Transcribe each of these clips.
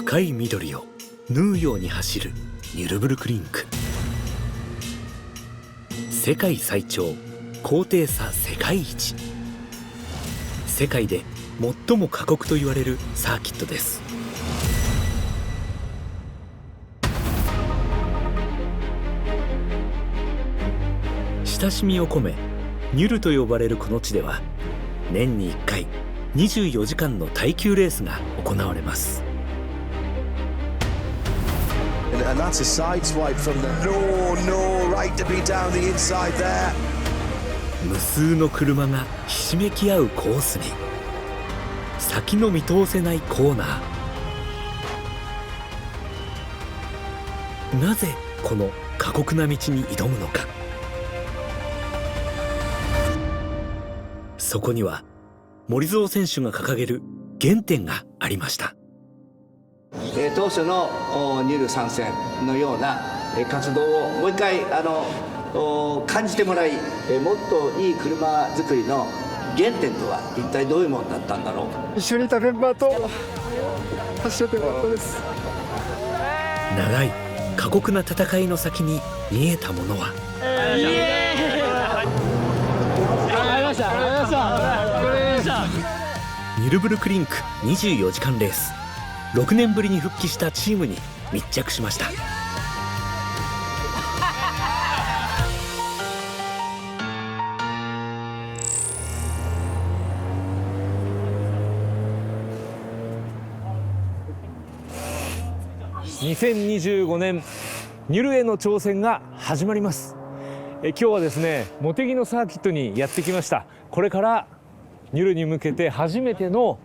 深い緑を縫うように走るニュルブルクリンク。世界最長、高低差世界一。世界で最も過酷と言われるサーキットです。親しみを込めニュルと呼ばれるこの地では、年に1回24時間の耐久レースが行われます。無数の車がひしめき合うコースに、先の見通せないコーナー。なぜこの過酷な道に挑むのか。そこには森蔵選手が掲げる原点がありました。当初のニュル参戦のような活動をもう一回感じてもらい、もっといい車作りの原点とは一体どういうものだったんだろう。一緒にいたメンバーと走れてよかったです。長い過酷な戦いの先に見えたものは、ニュルブルクリンク24時間レース。6年ぶりに復帰したチームに密着しました。2025年ニュルへの挑戦が始まります。今日はですね、茂木のサーキットにやってきました。これからニュルに向けて初めての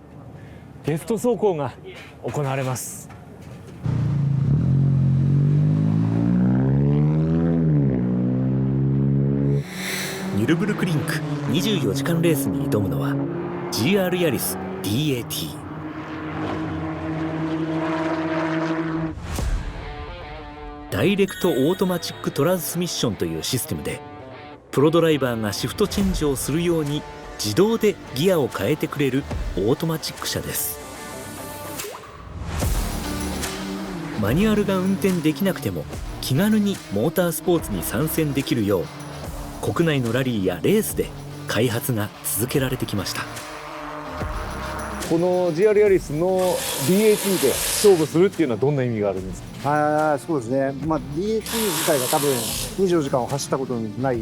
テスト走行が行われます。ニュルブルクリンク24時間レースに挑むのは GR ヤリス DAT。 ダイレクトオートマチックトランスミッションというシステムで、プロドライバーがシフトチェンジをするように自動でギアを変えてくれるオートマチック車です。マニュアルが運転できなくても気軽にモータースポーツに参戦できるよう、国内のラリーやレースで開発が続けられてきました。この GR ヤリスの DAT で勝負するっていうのはどんな意味があるんですか？そうですね、DAT 自体が多分24時間を走ったことない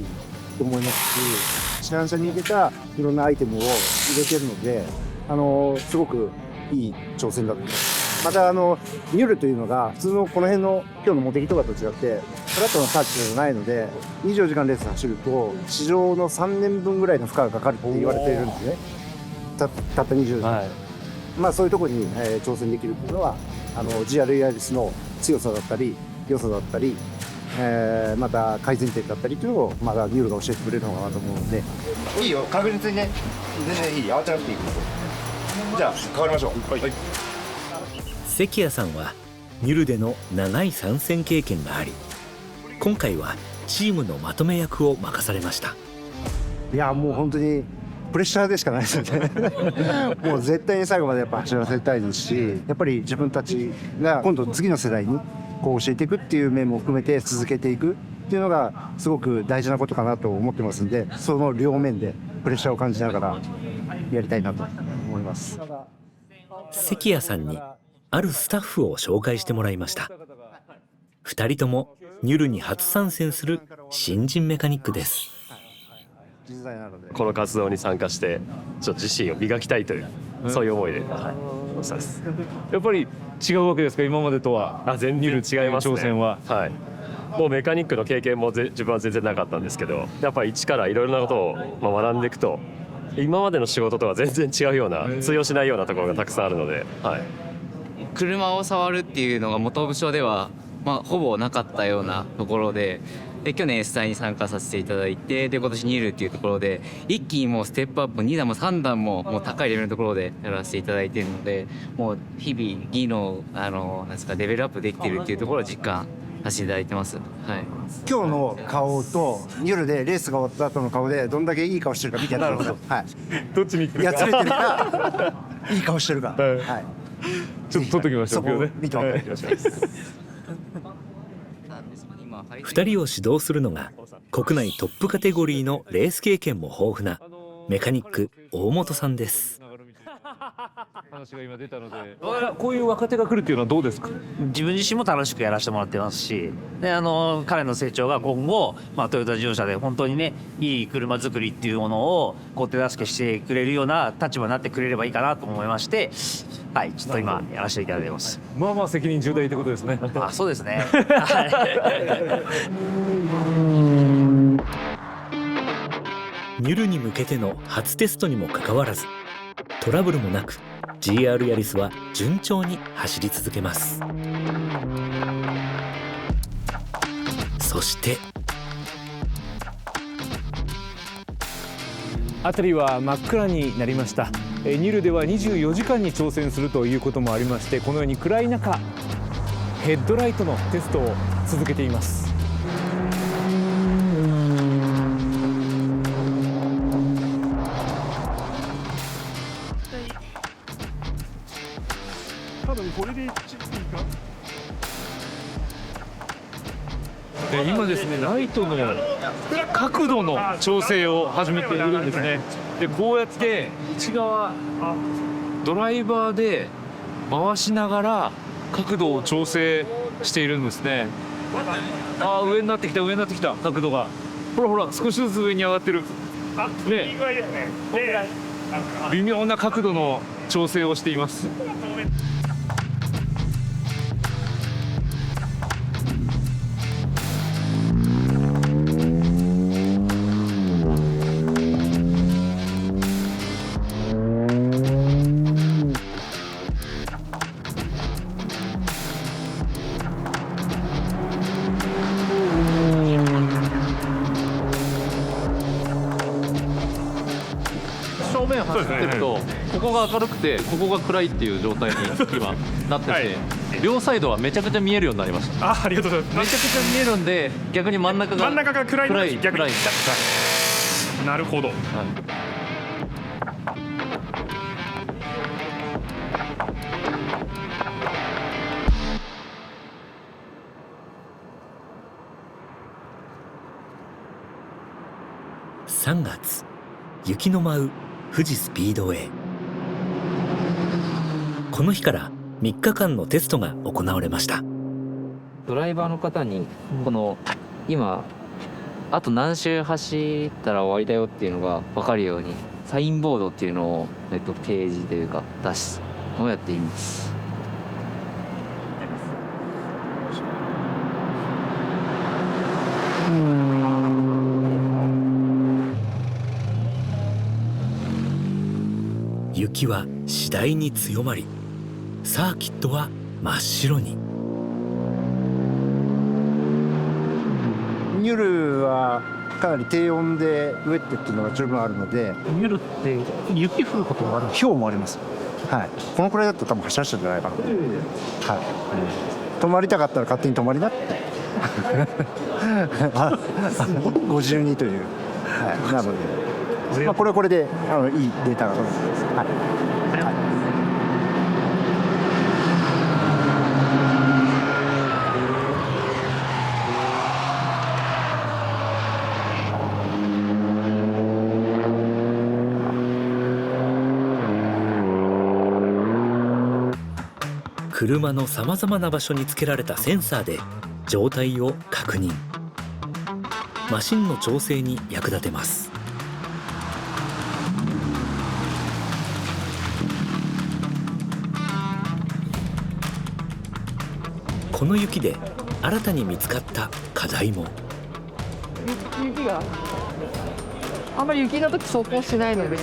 と思いますし、市販車に向けたいろんなアイテムを入れてるので、すごくいい挑戦だと思います。またニュルというのが普通のこの辺の今日の茂木とかと違ってフラットなサーキットじゃないので、24時間レース走ると地上の3年分ぐらいの負荷がかかるって言われているんですね。たった24時間、はい、そういうところに、挑戦できるっていうのはGR ヤリスの強さだったり良さだったり、また改善点だったりというのをまだニュルが教えてくれるのかなと思うので。いいよ、確実にね、全然いい、慌てなくていい。じゃあ変わりましょう。はい、関谷さんはニュルでの長い参戦経験があり、今回はチームのまとめ役を任されました。いや、もう本当にプレッシャーでしかないですよねもう絶対に最後までやっぱ走らせたいですし、やっぱり自分たちが今度次の世代にこう教えていくっていう面も含めて続けていくっていうのがすごく大事なことかなと思ってますんで、その両面でプレッシャーを感じながらやりたいなと思います。関谷さんにあるスタッフを紹介してもらいました。2人ともニュルに初参戦する新人メカニックです。この活動に参加してちょっと自身を磨きたいという、そういう思いで、したです。やっぱり違うわけですか、今までとは。全然違いますね。挑戦は、はい、もうメカニックの経験も自分は全然なかったんですけど、やっぱり一からいろいろなことを学んでいくと、今までの仕事とは全然違うような、通用しないようなところがたくさんあるので、はい、車を触るっていうのが元部署では、ほぼなかったようなところで、去年 S 隊に参加させていただいて、で今年ニュルっていうところで一気にもうステップアップ2段も3段ももう高いレベルのところでやらせていただいているので、もう日々技能なんですかレベルアップできているっていうところを実感させていただいてます。はい、今日の顔とニュルでレースが終わった後の顔でどんだけいい顔してるか見てやってください。はい、どっちに行くか、やつれてるかいい顔してるか、はい、ちょっと撮っときましょそうこ今日ね。見てもらってよろしくお願いします。2人を指導するのが国内トップカテゴリーのレース経験も豊富なメカニック大本さんです。話が今出たので、こういう若手が来るっていうのはどうですか？自分自身も楽しくやらせてもらってますし、で彼の成長が今後、トヨタ自動車で本当にねいい車作りっていうものをこう手助けしてくれるような立場になってくれればいいかなと思いまして、はい、ちょっと今やらせていただいてます。まあまあ責任重大ってことですね。あ、そうですね。ニュルに向けての初テストにもかかわらずトラブルもなく GR ヤリスは順調に走り続けます。そして辺りは真っ暗になりました。ニルでは24時間に挑戦するということもありまして、このように暗い中ヘッドライトのテストを続けています。今ですね、ライトの角度の調整を始めているんですね。でこうやって内側ドライバーで回しながら角度を調整しているんですね。あ、上になってきた角度がほらほら少しずつ上に上がってる。ね、微妙な角度の調整をしています。正面走ってると、ここが明るくてここが暗いっていう状態に今なってて、両サイドはめちゃくちゃ見えるようになりました。ありがとうございます。めちゃくちゃ見えるんで、逆に真ん中が暗いのに逆に暗い。なるほど。3月、雪の舞う富士スピードウェイ。この日から3日間のテストが行われました。ドライバーの方にこの今あと何周走ったら終わりだよっていうのが分かるようにサインボードっていうのを、ページというか出すのをやっています。雪は次第に強まり、サーキットは真っ白に。ニュルはかなり低温でウェットっていうのが十分あるので、ニュルって雪降ることもある、氷もあります。はい、このくらいだと多分走らせたんじゃないかな。はい、止まりたかったら勝手に止まりなって52という、はい、なので、これはこれでいいデータが取れてます。はい車のさまざまな場所につけられたセンサーで状態を確認。マシンの調整に役立てます。この雪で新たに見つかった課題も。雪があんまり雪の時走行しないので、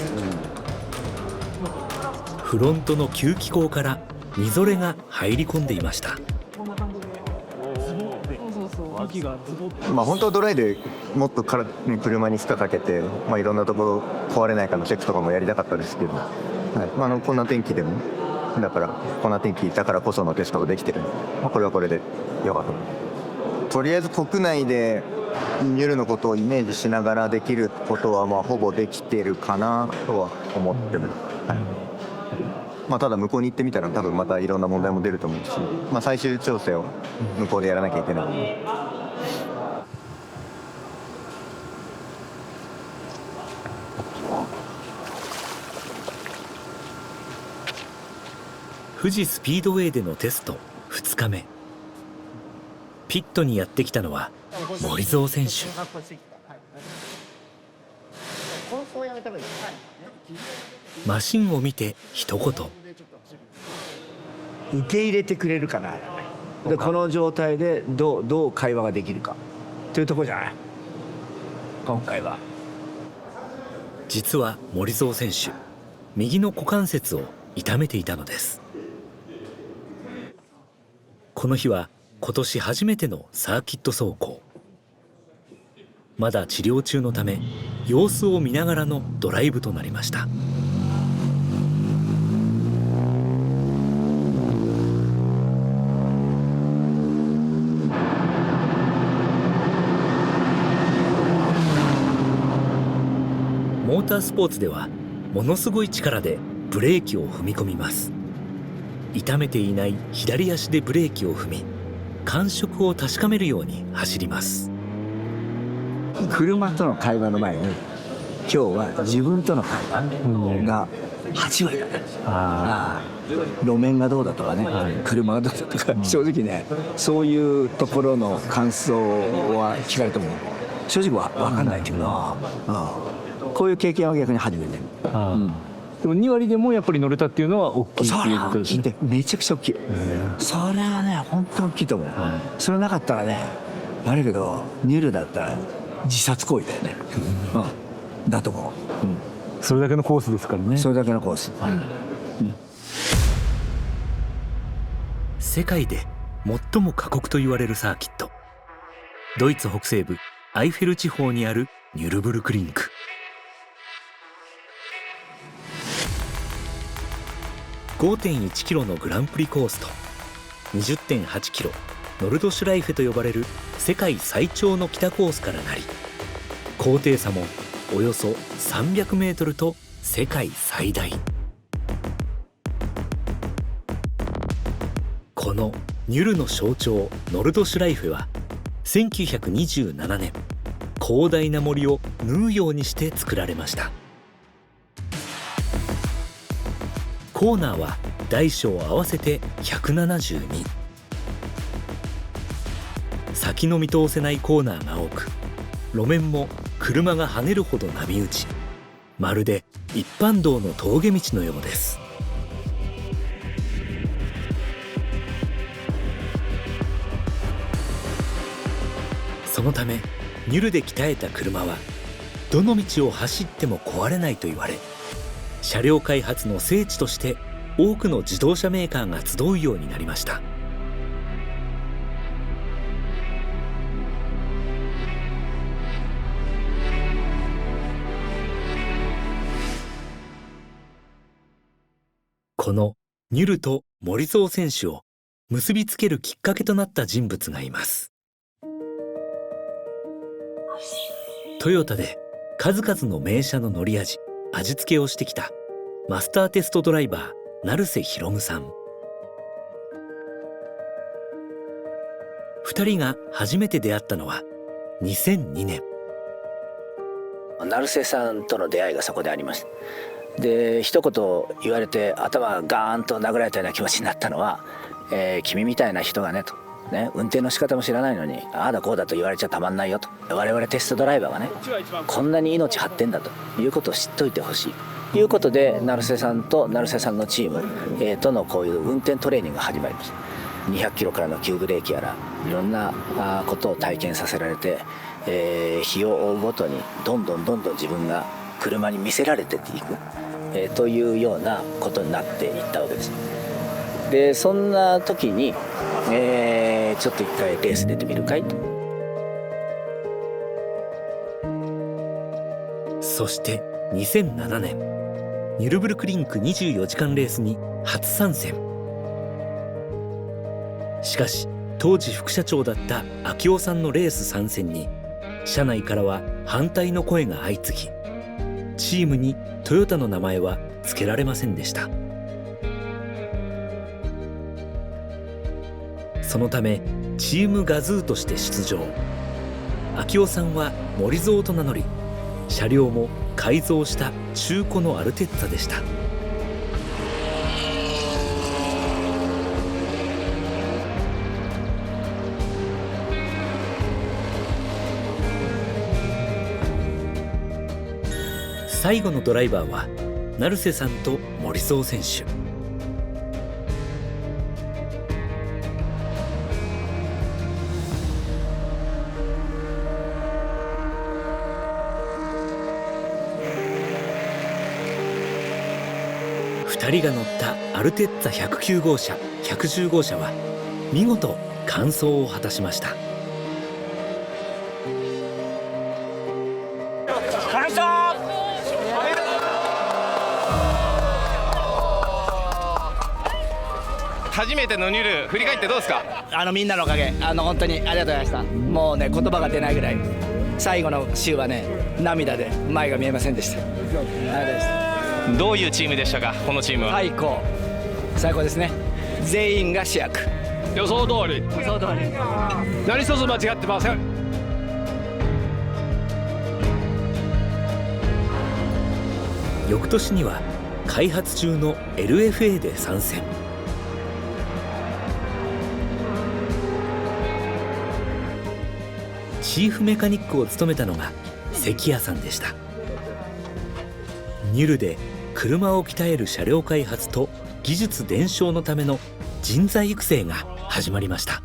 フロントの吸気口からみぞれが入り込んでいました。本当はドライでもっと車に負荷かけて、いろんなところ壊れないかのチェックとかもやりたかったですけど、はい、こんな天気でもだからこんな天気だからこそのテストができてる、これはこれでよかった。とりあえず国内でニュルのことをイメージしながらできることはほぼできてるかなとは思ってます。はい、ただ向こうに行ってみたら多分またいろんな問題も出ると思うし、最終調整を向こうでやらなきゃいけない。富士スピードウェイでのテスト2日目、ピットにやってきたのは森蔵選手。マシンを見て一言。受け入れてくれるかな。でこの状態でどう会話ができるかというところじゃない今回は。実は森蔵選手、右の股関節を痛めていたのです。この日は今年初めてのサーキット走行。まだ治療中のため様子を見ながらのドライブとなりました。モータースポーツではものすごい力でブレーキを踏み込みます。痛めていない左足でブレーキを踏み、感触を確かめるように走ります。車との会話の前に今日は自分との会話が8割だね。路面がどうだとかね、車がどうだとか、正直ねそういうところの感想は聞かれても正直は分かんないけど、こういう経験は逆に初めて。でも2割でもやっぱり乗れたっていうのは大きいっていうことですね。めちゃくちゃ大きい。それはね本当に大きいと思う。それなかったらね悪いけどニュルだったら自殺行為だよね。だと思う。それだけのコースですからね。それだけのコース。世界で最も過酷と言われるサーキット、ドイツ北西部アイフェル地方にあるニュルブルクリンク。5.1 キロのグランプリコースと 20.8 キロノルドシュライフェと呼ばれる世界最長の北コースからなり、高低差もおよそ300メートルと世界最大。このニュルの象徴ノルドシュライフェは1927年広大な森を縫うようにして作られました。コーナーは大小合わせて172。先の見通せないコーナーが多く、路面も車が跳ねるほど波打ち、まるで一般道の峠道のようです。そのためニュルで鍛えた車はどの道を走っても壊れないと言われ、車両開発の聖地として多くの自動車メーカーが集うようになりました。このニュルと森蔵選手を結びつけるきっかけとなった人物がいます。トヨタで数々の名車の乗り味付けをしてきたマスターテストドライバー成瀬宏夢さん。2人が初めて出会ったのは2002年。成瀬さんとの出会いがそこでありました。で一言言われて頭がガーンと殴られたような気持ちになったのは、君みたいな人がねと。運転の仕方も知らないのにああだこうだと言われちゃたまんないよと。我々テストドライバーがねこんなに命張ってんだということを知っといてほしいということで、成瀬さんと成瀬さんのチーム、とのこういう運転トレーニングが始まりました。200キロからの急ブレーキやらいろんなことを体験させられて、日を追うごとにどんどん自分が車に見せられていく、というようなことになっていったわけです。でそんな時に、ちょっと一回レース出てみるかいと。そして2007年ニュルブルクリンク24時間レースに初参戦。しかし当時副社長だった昭夫さんのレース参戦に社内からは反対の声が相次ぎ、チームにトヨタの名前は付けられませんでした。そのためチームガズーとして出場。明夫さんは森蔵と名乗り、車両も改造した中古のアルテッツァでした。最後のドライバーは成瀬さんと森蔵選手。2人が乗ったアルテッツァ109号車110号車は見事完走を果たしました。初めてのニュル振り返ってどうですか？みんなのおかげ、本当にありがとうございました。もうね、言葉が出ないぐらい、最後の週はね、涙で前が見えませんでした。ありがとうございました。どういうチームでしたか、このチームは？最高ですね。全員が主役。予想通り。何一つ間違ってません。翌年には開発中の LFA で参戦。チーフメカニックを務めたのが関谷さんでした。ニュルで車を鍛える車両開発と技術伝承のための人材育成が始まりました。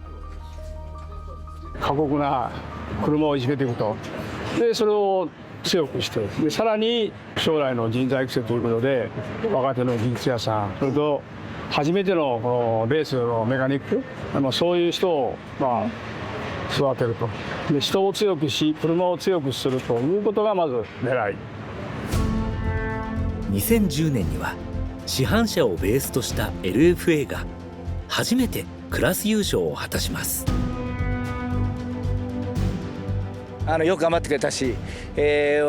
過酷な車をいじめていくと、でそれを強くして、でさらに将来の人材育成ということで、若手の技術屋さん、それと初めてのこのレースのメカニック、そういう人を育てると。で人を強くし、車を強くするということがまず狙い。2010年には市販車をベースとした LFA が初めてクラス優勝を果たします。よく頑張ってくれたし、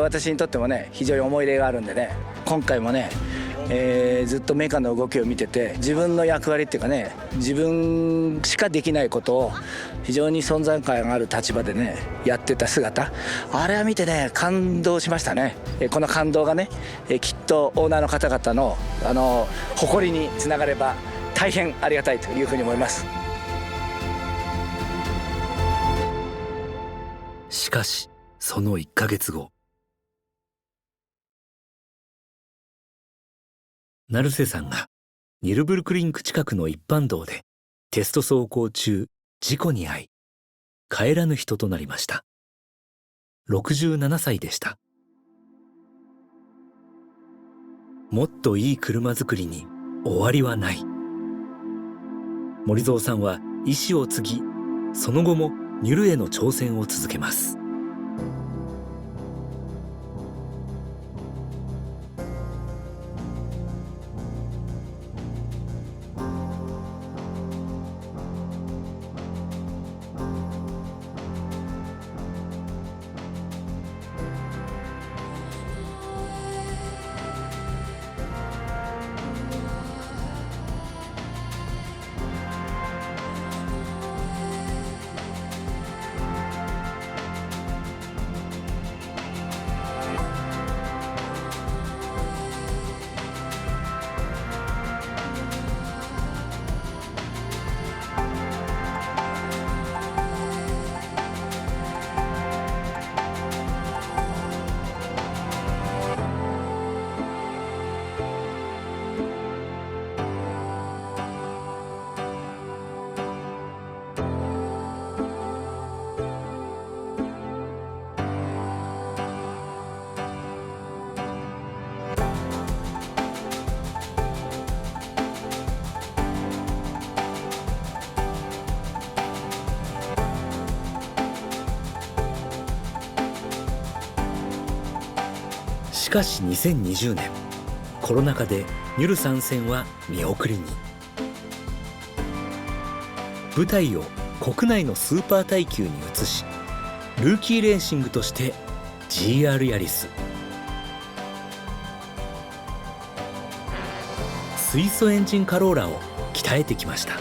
私にとってもね、非常に思い入れがあるんでね、今回もね、ずっとメカの動きを見てて、自分の役割っていうかね、自分しかできないことを非常に存在感がある立場でねやってた姿、あれは見てね感動しましたね。この感動がね、きっとオーナーの方々の誇りにつながれば大変ありがたいというふうに思います。しかしその1ヶ月後、成瀬さんがニルブルクリンク近くの一般道でテスト走行中事故に遭い、帰らぬ人となりました。67歳でした。もっといい車作りに終わりはない。森蔵さんは意志を継ぎ、その後もニュルへの挑戦を続けます。しかし2020年、コロナ禍でニュル参戦は見送りに。舞台を国内のスーパー耐久に移し、ルーキーレーシングとして GR ヤリス、水素エンジンカローラを鍛えてきました。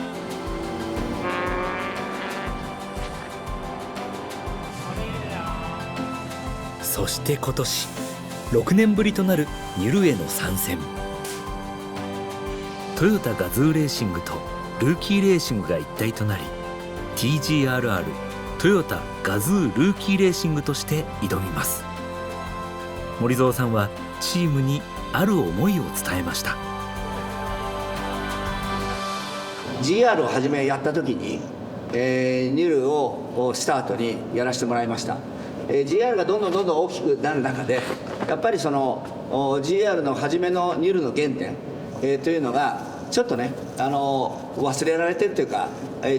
そして今年6年ぶりとなるニュルへの参戦。トヨタガズーレーシングとルーキーレーシングが一体となり TGRR トヨタガズールーキーレーシングとして挑みます。森蔵さんはチームにある思いを伝えました。 GR を初めやった時に、ニュルをスタートにやらせてもらいました。GR がどんどん大きくなる中でやっぱりその GR の初めのニュルの原点、というのがちょっとね忘れられてるというか、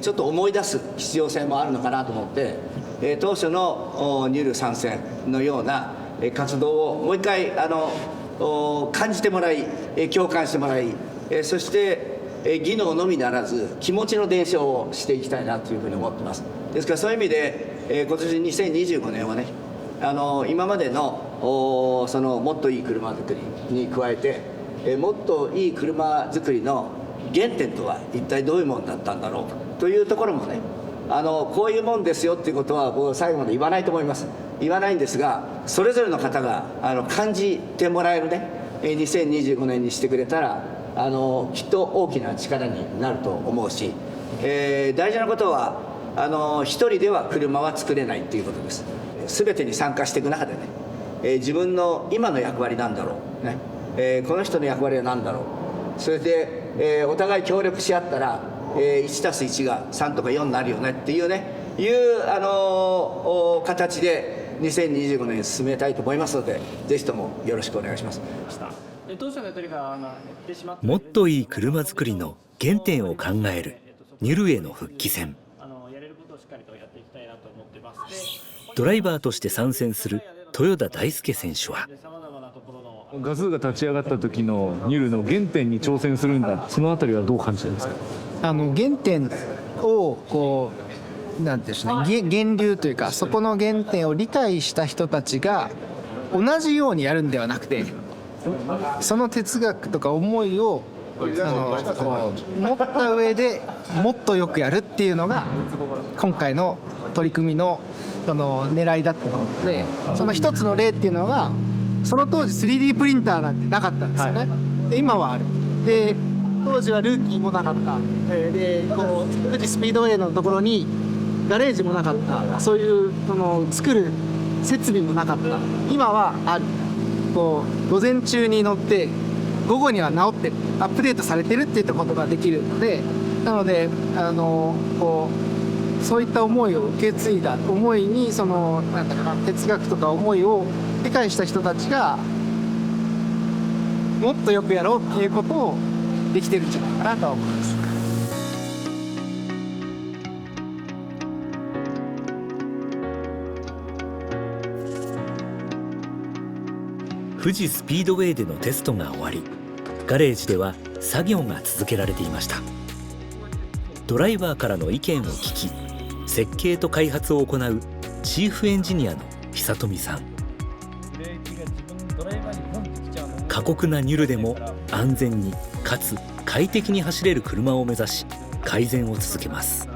ちょっと思い出す必要性もあるのかなと思って、当初のニュル参戦のような活動をもう一回感じてもらい共感してもらい、そして技能のみならず気持ちの伝承をしていきたいなというふうに思ってます。ですからそういう意味で今年2025年はね今までのそのもっといい車作りに加えてもっといい車作りの原点とは一体どういうものだったんだろうというところもねこういうもんですよっていうことは僕は最後まで言わないと思います。言わないんですがそれぞれの方が感じてもらえるね2025年にしてくれたらきっと大きな力になると思うし、大事なことは一人では車は作れないっていうことです。全てに参加していく中でね、自分の今の役割なんだろうね、この人の役割は何だろう、それで、お互い協力し合ったら、1+1 が3とか4になるよねっていうね形で2025年進めたいと思いますので、ぜひともよろしくお願いします。もっといい車作りの原点を考えるニュルへの復帰戦。ドライバーとして参戦する豊田大輔選手は、ガズーが立ち上がった時のニュルの原点に挑戦するんだ、そのあたりはどう感じてるんですか？原点をこうなんていうんでしょうね、源流というか、そこの原点を理解した人たちが同じようにやるんではなくて、その哲学とか思いをこう持った上でもっとよくやるっていうのが今回の取り組みのその狙いだったので、その一つの例っていうのが、その当時 3D プリンターなんてなかったんですよね。で今はある。で当時はルーキーもなかった。でこう富士スピードウェイのところにガレージもなかった。そういう作る設備もなかった。今はある。こう午前中に乗って午後には直ってる、アップデートされてるっていったことができるので、なのでこうそういった思いを受け継いだ思いになんだかな、哲学とか思いを理解した人たちがもっとよくやろうっていうことをできてるんじゃないかなと思います。富士スピードウェイでのテストが終わり、ガレージでは作業が続けられていました。ドライバーからの意見を聞き、設計と開発を行うチーフエンジニアの久富さん。過酷なニュルでも安全にかつ快適に走れる車を目指し改善を続けます。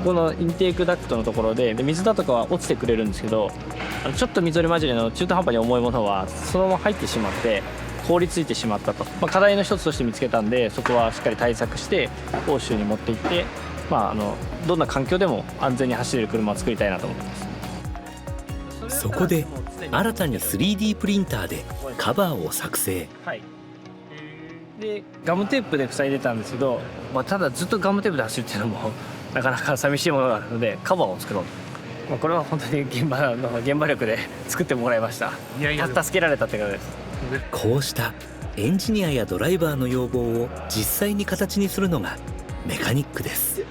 このインテークダクトのところで水だとかは落ちてくれるんですけど、ちょっとみぞれ混じりの中途半端に重いものはそのまま入ってしまって凍りついてしまったと、課題の一つとして見つけたんで、そこはしっかり対策して欧州に持っていって、どんな環境でも安全に走れる車を作りたいなと思ってます。そこで新たに 3D プリンターでカバーを作成。でガムテープで塞いでたんですけど、ただずっとガムテープで走るっていうのもなかなか寂しいものがあるので、カバーを作ろうと、これは本当に現場力で作ってもらいました。助けられたって感じです。こうしたエンジニアやドライバーの要望を実際に形にするのがメカニックです。い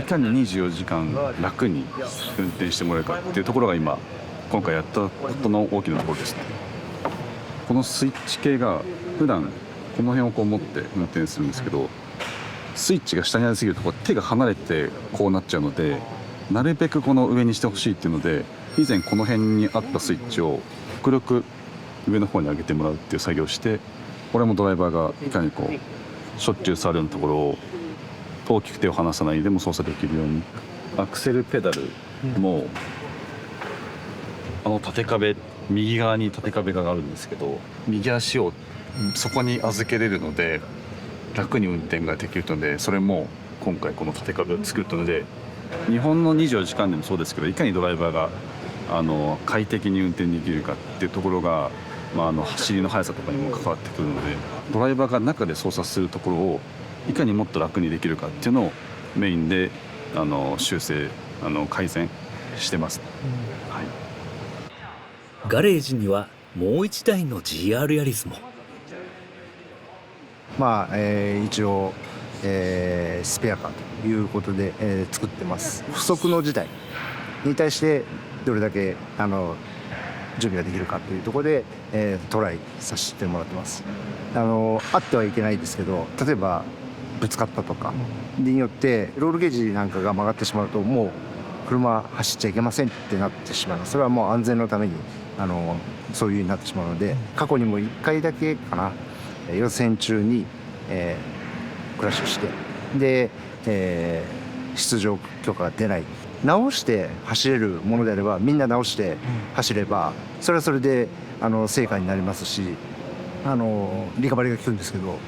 かに24時間楽に運転してもらえるかっていうところが今回やったことの大きなところですね。このスイッチ系が普段この辺をこう持って運転するんですけど、スイッチが下にありすぎると手が離れてこうなっちゃうので、なるべくこの上にしてほしいっていうので、以前この辺にあったスイッチを極力上の方に上げてもらうっていう作業をして、これもドライバーがいかにこうしょっちゅう触るようなところを大きく手を離さないでも操作できるように、アクセルペダルも縦壁、右側に縦壁があるんですけど、右足をそこに預けれるので楽に運転ができるので、それも今回この縦壁を作ったので、日本の24時間でもそうですけど、いかにドライバーが快適に運転できるかっていうところが、走りの速さとかにも関わってくるので、ドライバーが中で操作するところをいかにもっと楽にできるかっていうのをメインで修正改善してます、はい。ガレージにはもう1台の GR ヤリスも。一応、スペアカーということで、作ってます。不測の事態に対してどれだけ準備ができるかというところで、トライさせてもらってます。あってはいけないですけど、例えばぶつかったとかによってロールゲージなんかが曲がってしまうと、もう車走っちゃいけませんってなってしまう。それはもう安全のためにそういう風になってしまうので、過去にも1回だけかな、予選中に、クラッシュして、で、出場許可が出ない。直して走れるものであればみんな直して走れば、それはそれで成果になりますし、リカバリーが効くんですけど、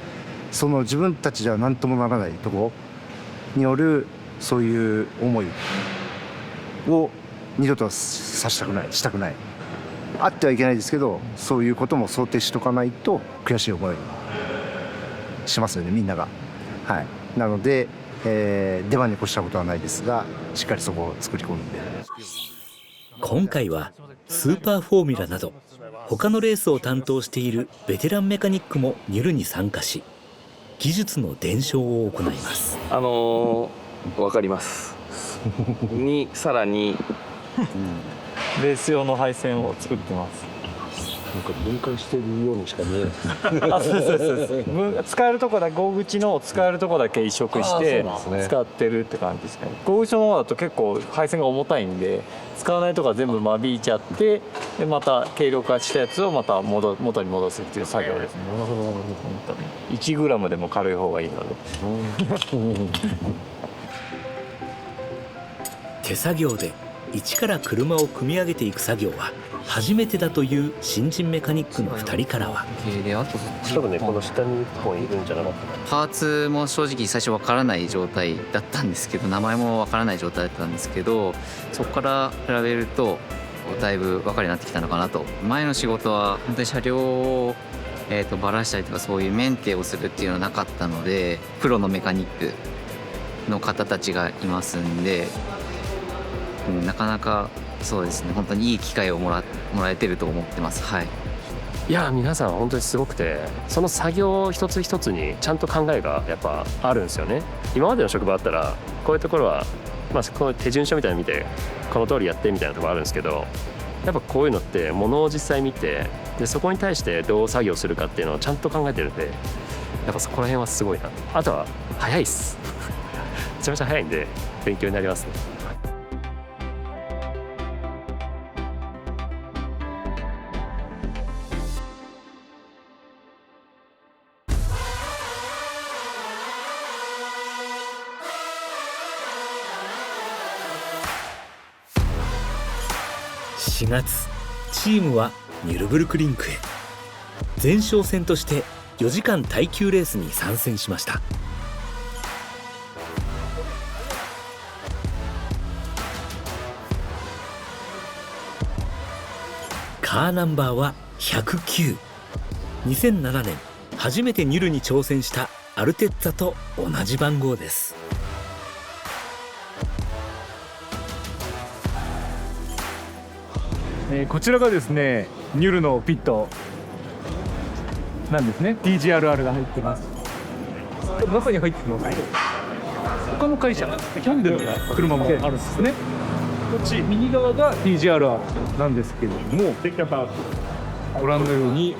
その自分たちでは何ともならないところによるそういう思いを二度としたくない、あってはいけないですけど、そういうことも想定しとかないと悔しい思いしますよね、みんなが。はい、なので、出番に越したことはないですが、しっかりそこを作り込んで。今回はスーパーフォーミュラなど他のレースを担当しているベテランメカニックもニュルに参加し、技術の伝承を行います。わかりますにさらに、レース用の配線を作ってます。なんか分解しているようにしか見えない。あ、そう使えるとこだけ、合口の使えるとこだけ移植して使ってるって感じですかね。合口の方だと結構配線が重たいんで、使わないとこは全部間引いちゃって、でまた軽量化したやつをまた元に戻すっていう作業ですね。1グラムでも軽い方がいいので。手作業で一から車を組み上げていく作業は初めてだという新人メカニックの2人からは、多分ね、この下に1本いるんじゃなかったかな。パーツも正直最初わからない状態だったんですけど、名前もわからない状態だったんですけど、そこから比べるとだいぶ分かるようになってきたのかなと。前の仕事は本当に車両をばらしたりとか、そういうメンテをするっていうのはなかったので、プロのメカニックの方たちがいますんで、なかなかそうですね、本当にいい機会をもらえてると思ってます。はい。いや、皆さん本当にすごくて、その作業一つ一つにちゃんと考えがやっぱあるんですよね。今までの職場だったらこういうところは、この手順書みたいなの見てこの通りやってみたいなところあるんですけど、やっぱこういうのってものを実際見て、でそこに対してどう作業するかっていうのをちゃんと考えてるんで、やっぱそこら辺はすごいな。あとは早いっすめちゃめちゃ早いんで勉強になりますね。4月、チームはニュルブルクリンクへ。前哨戦として4時間耐久レースに参戦しました。カーナンバーは109。2007年初めてニュルに挑戦したアルテッツァと同じ番号です。こちらがですね、ニュルのピットなんですね。 TGRR が入ってます。中に入ってます。他の会社キャンデルの車もあるんですね。こっち右側が TGRR なんですけれども、ご覧のように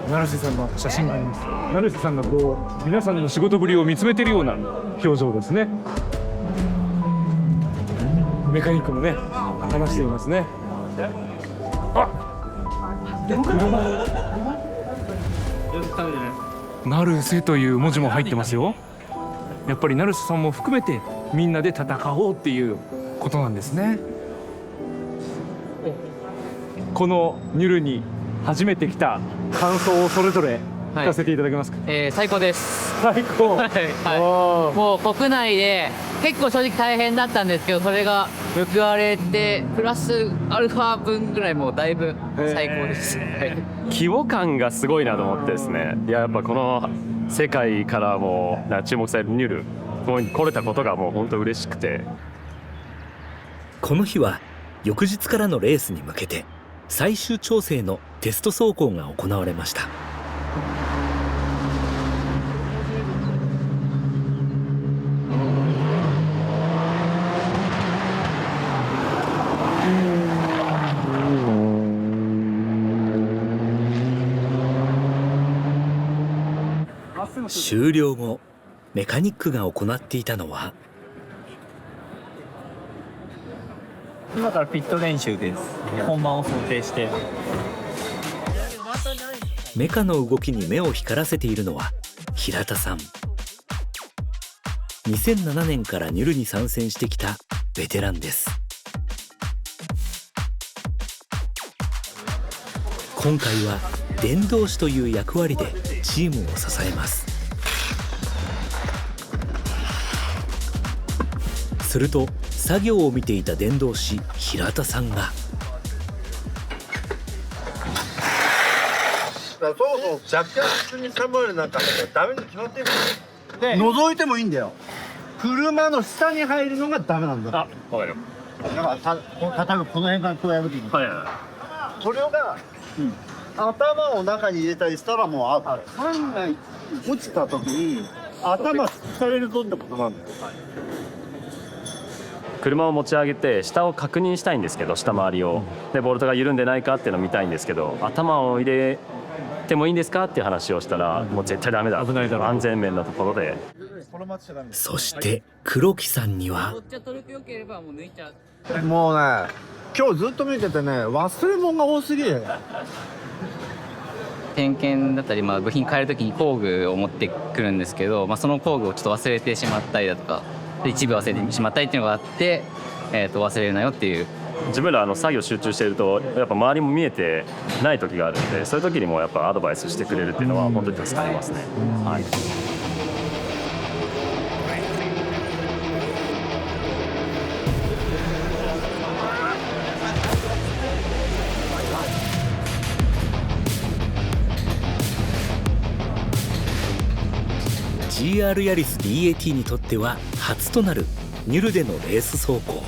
成瀬さんの写真があります。成瀬さんがこう皆さんの仕事ぶりを見つめているような表情ですね。メカニックもね話していますね。成瀬という文字も入ってますよ。やっぱり成瀬さんも含めてみんなで戦おうっていうことなんですね。このニュルに初めて来た感想をそれぞれ聞かせていただけますか。最高です。最高。もう国内で結構正直大変だったんですけど、それが報われてプラスアルファ分ぐらいもうだいぶ最高です。規模感がすごいなと思ってですね。いや、やっぱこの世界からも注目されるニュルここに来れたことがもう本当嬉しくて。この日は翌日からのレースに向けて最終調整のテスト走行が行われました。終了後、メカニックが行っていたのは今からピット練習です。本番を想定してメカの動きに目を光らせているのは平田さん。2007年からニュルに参戦してきたベテランです。今回は伝道師という役割でチームを支えます。すると作業を見ていた伝道師平田さんがそもそも着圧にサムエルなんかダメに決まってるで覗いてもいいんだよ。車の下に入るのがダメなんだ。あ、はいよ。だから例えばこの辺からこうやるときに、それが、頭を中に入れたりしたらもうアウト。万が一落ちたときに頭されるぞってことなんだよ。車を持ち上げて下を確認したいんですけど、下回りをでボルトが緩んでないかっていうのを見たいんですけど、頭を入れてもいいんですかっていう話をしたら、もう絶対ダメだ、危ないだろ、安全面のところで。そして黒木さんにはもうね、今日ずっと見ててね、忘れ物が多すぎる。点検だったり、部品変えるときに工具を持ってくるんですけど、その工具をちょっと忘れてしまったりだとか、一部忘れてしまったりっていうのがあって、忘れるなよっていう。自分ら作業集中してるとやっぱ周りも見えてない時があるんで、そういう時にもやっぱアドバイスしてくれるっていうのは本当に助かりますね。はい。GR ヤリス DAT にとっては初となるニュルでのレース走行。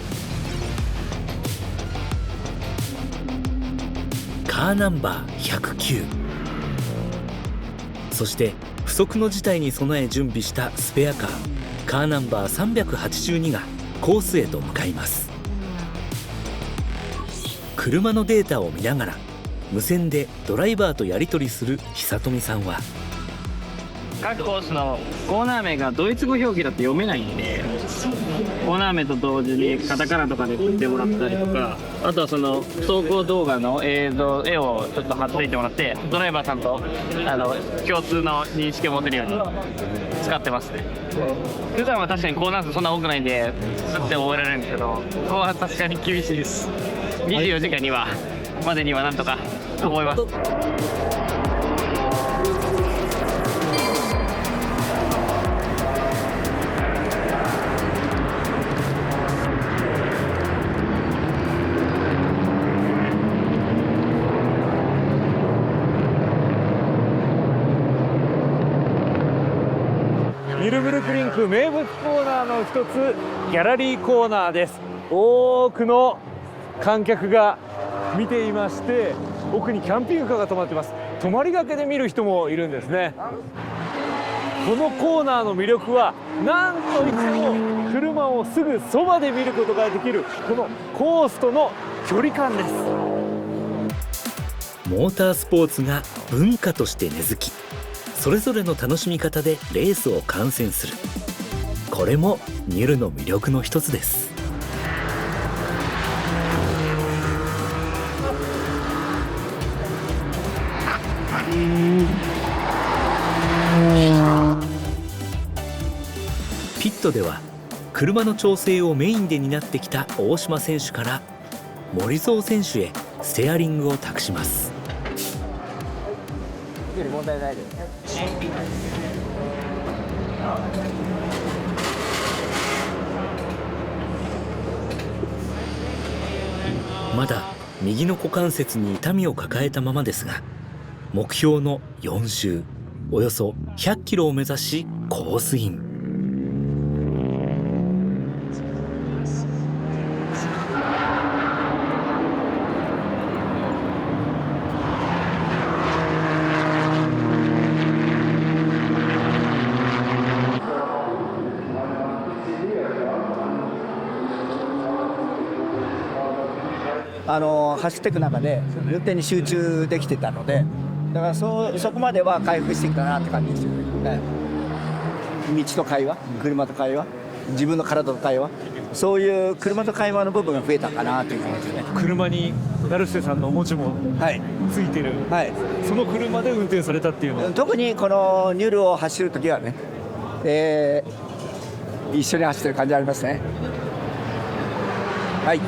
カーナンバー109、そして不測の事態に備え準備したスペアカーカーナンバー382がコースへと向かいます。車のデータを見ながら無線でドライバーとやり取りする久富さんは、各コースのコーナー名がドイツ語表記だと読めないんで、コーナー名と同時にカタカナとかで振ってもらったりとか、あとはその走行動画の絵をちょっと貼っといてもらって、ドライバーさんと共通の認識を持てるように使ってますね。普段は確かにコーナー数そんな多くないんでスッて覚えられるんですけど、後半さすがに厳しいです。24時間にはまでにはなんとか覚えます。ニュルブルクリンク名物コーナーの一つ、ギャラリーコーナーです。多くの観客が見ていまして、奥にキャンピングカーが止まっています。泊まりがけで見る人もいるんですね。このコーナーの魅力は何といっても車をすぐそばで見ることができるこのコースとの距離感です。モータースポーツが文化として根付き、それぞれの楽しみ方でレースを観戦する、これもニュルの魅力の一つです。ピットでは車の調整をメインで担ってきた大島選手から森蔵選手へステアリングを託します。問題ないです。まだ右の股関節に痛みを抱えたままですが、目標の4周およそ100キロを目指しコースイン。走っていく中で運転に集中できてたので、だからそこまでは回復してきたなって感じですよね。道と会話、車と会話、自分の体と会話、そういう車と会話の部分が増えたかなという感じですね。車に成瀬さんの文字もついてる、はい、その車で運転されたっていうのは、特にこのニュルを走るときはね、一緒に走ってる感じありますね。はい。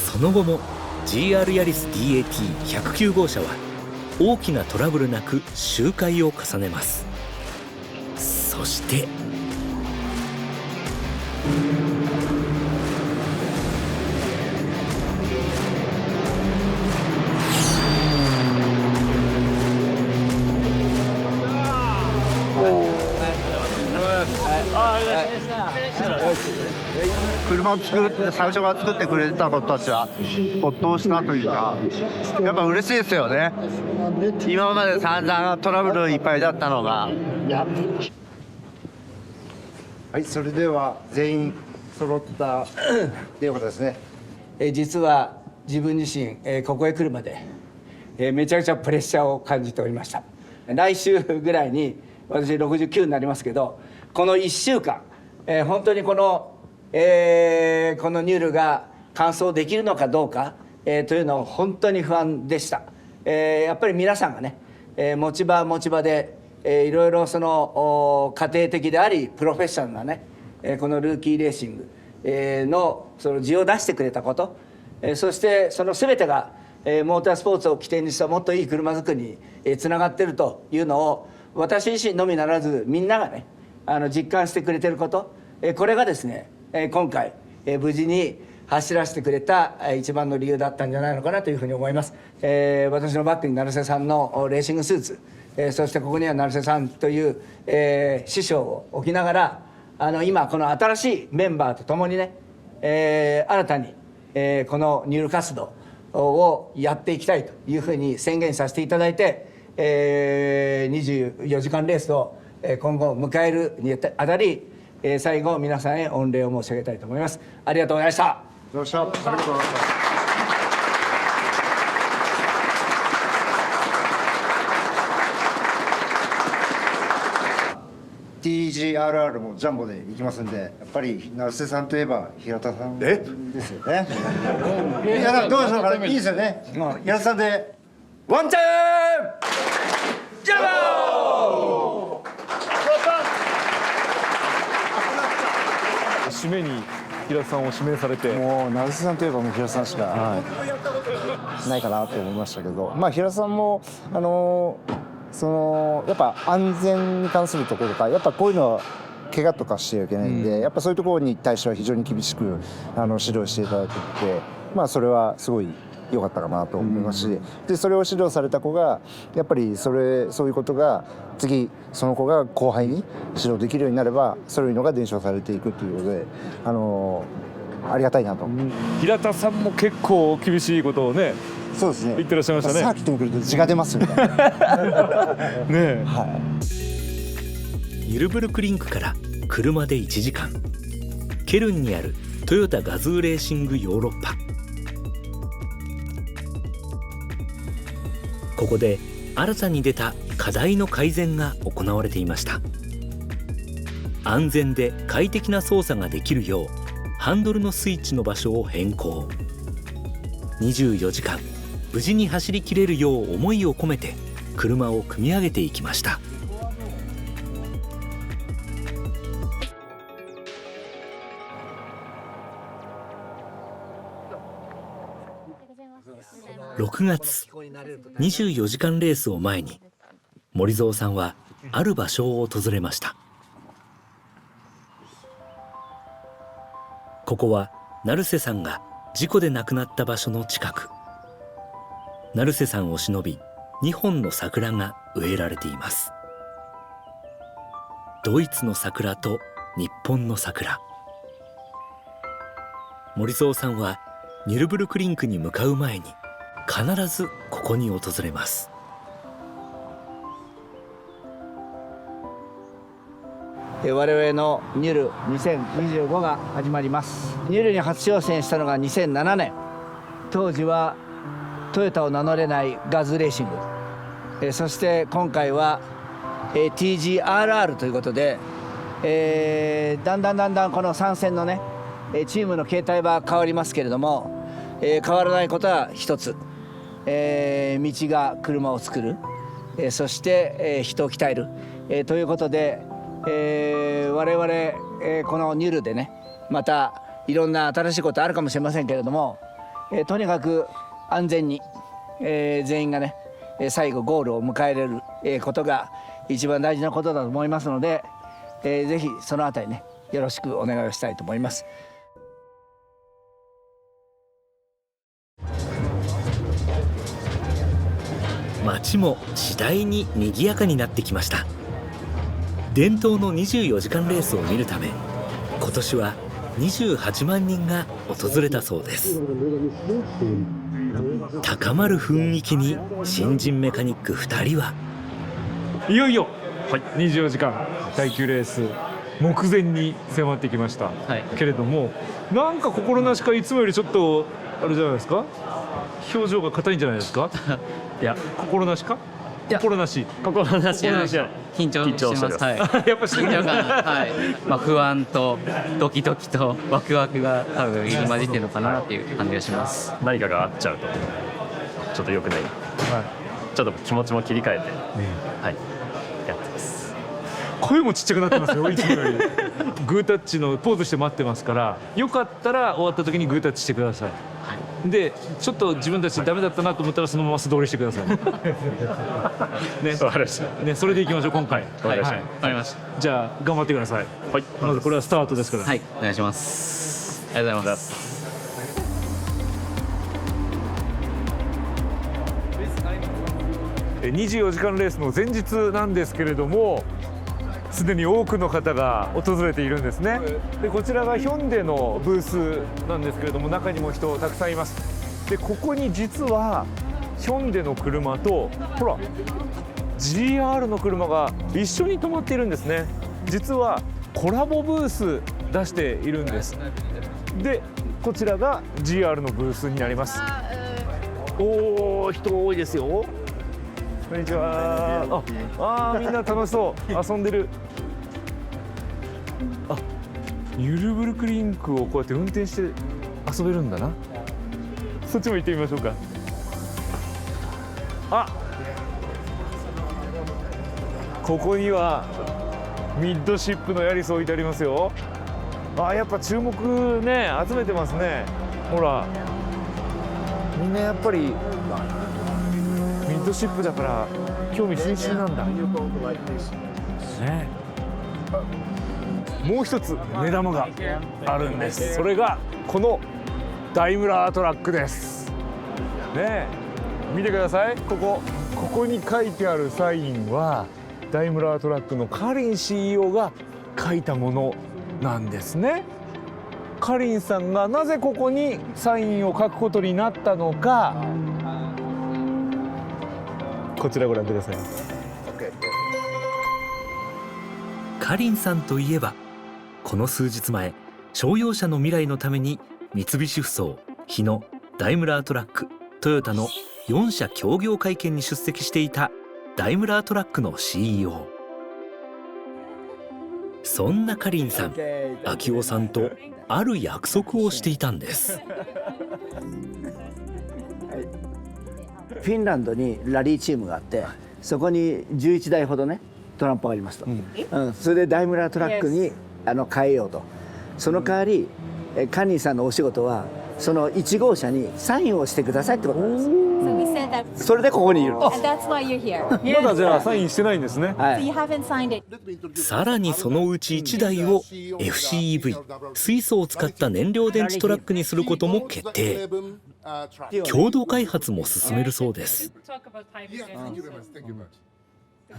その後も GR ヤリス DAT109 号車は大きなトラブルなく周回を重ねます。そして車を作って最初から作ってくれた子たちはほっとしたというか、やっぱ嬉しいですよね。今まで散々トラブルいっぱいだったのが。はい、それでは全員揃ったということですね。実は自分自身、ここへ来るまで、めちゃくちゃプレッシャーを感じておりました。来週ぐらいに私69になりますけど、この1週間、本当にこのニュールが完走できるのかどうか、というのを本当に不安でした。やっぱり皆さんがね、持ち場で、いろいろその家庭的でありプロフェッショナルなね、このルーキーレーシング、のその字を出してくれたこと、そしてその全てが、モータースポーツを起点にしたもっといい車作りにつながっているというのを私自身のみならずみんながね実感してくれてること、これがですね今回無事に走らせてくれた一番の理由だったんじゃないのかなというふうに思います。私のバックに成瀬さんのレーシングスーツ、そしてここには成瀬さんという、師匠を置きながら今この新しいメンバーと共にね、新たに、このニュール活動をやっていきたいというふうに宣言させていただいて、24時間レースを今後迎えるにあたり、最後皆さんへ御礼を申し上げたいと思います。ありがとうございました。ありがとうございました。TGRR もジャンボで行きますんで、やっぱり成瀬さんといえば平田さんですよね。皆さんどうでしょうか。いいですよね。平田さんでワンチャンジャンボ。締めに平田さんを指名されて、もう成瀬さんといえばもう平田さんしかないかなと思いましたけど、まあ平田さんもそのやっぱ安全に関するところとか、やっぱこういうのは怪我とかしてはいけないんで、やっぱそういうところに対しては非常に厳しく指導していただいてて、まあそれはすごい良かったかなと思いますし、でそれを指導された子がやっぱりそういうことが次その子が後輩に指導できるようになれば、そういうのが伝承されていくということで、ありがたいなと。平田さんも結構厳しいことをね、そうですね、言ってらっしゃいましたね。サーキットに来ると血が出ますよね。ねえ、はい、ユルブルクリンクから車で1時間、ケルンにあるトヨタガズーレーシングヨーロッパ。ここで新たに出た課題の改善が行われていました。安全で快適な操作ができるようハンドルのスイッチの場所を変更。24時間無事に走りきれるよう思いを込めて車を組み上げていきました。6月、24時間レースを前に森蔵さんはある場所を訪れました。ここは成瀬さんが事故で亡くなった場所の近く。成瀬さんを偲び2本の桜が植えられています。ドイツの桜と日本の桜。森蔵さんはニュルブルクリンクに向かう前に必ずここに訪れます。我々のニュル2025が始まります。ニュルに初挑戦したのが2007年。当時はトヨタを名乗れないガズレーシング、そして今回は TGRR ということで、だんだんこの参戦のねチームの形態は変わりますけれども、変わらないことは一つ、道が車を作る、そして、人を鍛える、ということで、我々、このニュルでねまたいろんな新しいことあるかもしれませんけれども、とにかく安全に、全員がね最後ゴールを迎えれる、ことが一番大事なことだと思いますので、ぜひそのあたりねよろしくお願いをしたいと思います。街も次第に賑やかになってきました。伝統の24時間レースを見るため今年は28万人が訪れたそうです。高まる雰囲気に新人メカニック2人はいよいよ、24時間耐久レース目前に迫ってきました、けれどもなんか心なしかいつもよりちょっとあれじゃないですか、表情が硬いんじゃないですかいや心なしか心なし緊張してます。やっぱしてるんだ。不安とドキドキとワクワクが多分入り混じってるのかなっていう感じがします。何かがあっちゃうとちょっと良くない、ちょっと気持ちも切り替えて、やってます。声もちっちゃくなってますよいつもよりグータッチのポーズして待ってますから、よかったら終わった時にグータッチしてください。でちょっと自分たちダメだったなと思ったらそのまま素通りしてくださいね、それでいきましょう今回。わかりました。じゃあ頑張ってください。まずこれはスタートですから、お願いします。ありがとうございます。24時間レースの前日なんですけれども、すでに多くの方が訪れているんですね。でこちらがヒョンデのブースなんですけれども、中にも人たくさんいます。でここに実はヒョンデの車とほら GR の車が一緒に止まっているんですね。実はコラボブース出しているんです。でこちらが GR のブースになります。おー、人多いですよ。こんにちは。みんな楽しそう遊んでる。ユルブルクリンクをこうやって運転して遊べるんだな。そっちも行ってみましょうか。ここにはミッドシップのヤリス置いてありますよ。やっぱ注目ね集めてますね。ほらみんなやっぱりミッドシップだから興味津々なんだね。もう一つ目玉があるんです。それがこのダイムラートラックですね。見てください。ここに書いてあるサインはダイムラートラックのカリン CEO が書いたものなんですね。カリンさんがなぜここにサインを書くことになったのか、こちらご覧ください。カリンさんといえばこの数日前、商用車の未来のために三菱ふそう、日野、ダイムラートラック、トヨタの4社協業会見に出席していたダイムラートラックの CEO。 そんなカリンさん、秋夫さんとある約束をしていたんです。フィンランドにラリーチームがあって、そこに11台ほどねトランプがありますと、それでダイムラートラックに変えようと。その代わりカニーさんのお仕事はその1号車にサインをしてくださいってことなんです。それでここにいるんです。まだじゃあサインしてないんですね。さらにそのうち1台を FCEV 水素を使った燃料電池トラックにすることも決定。共同開発も進めるそうです。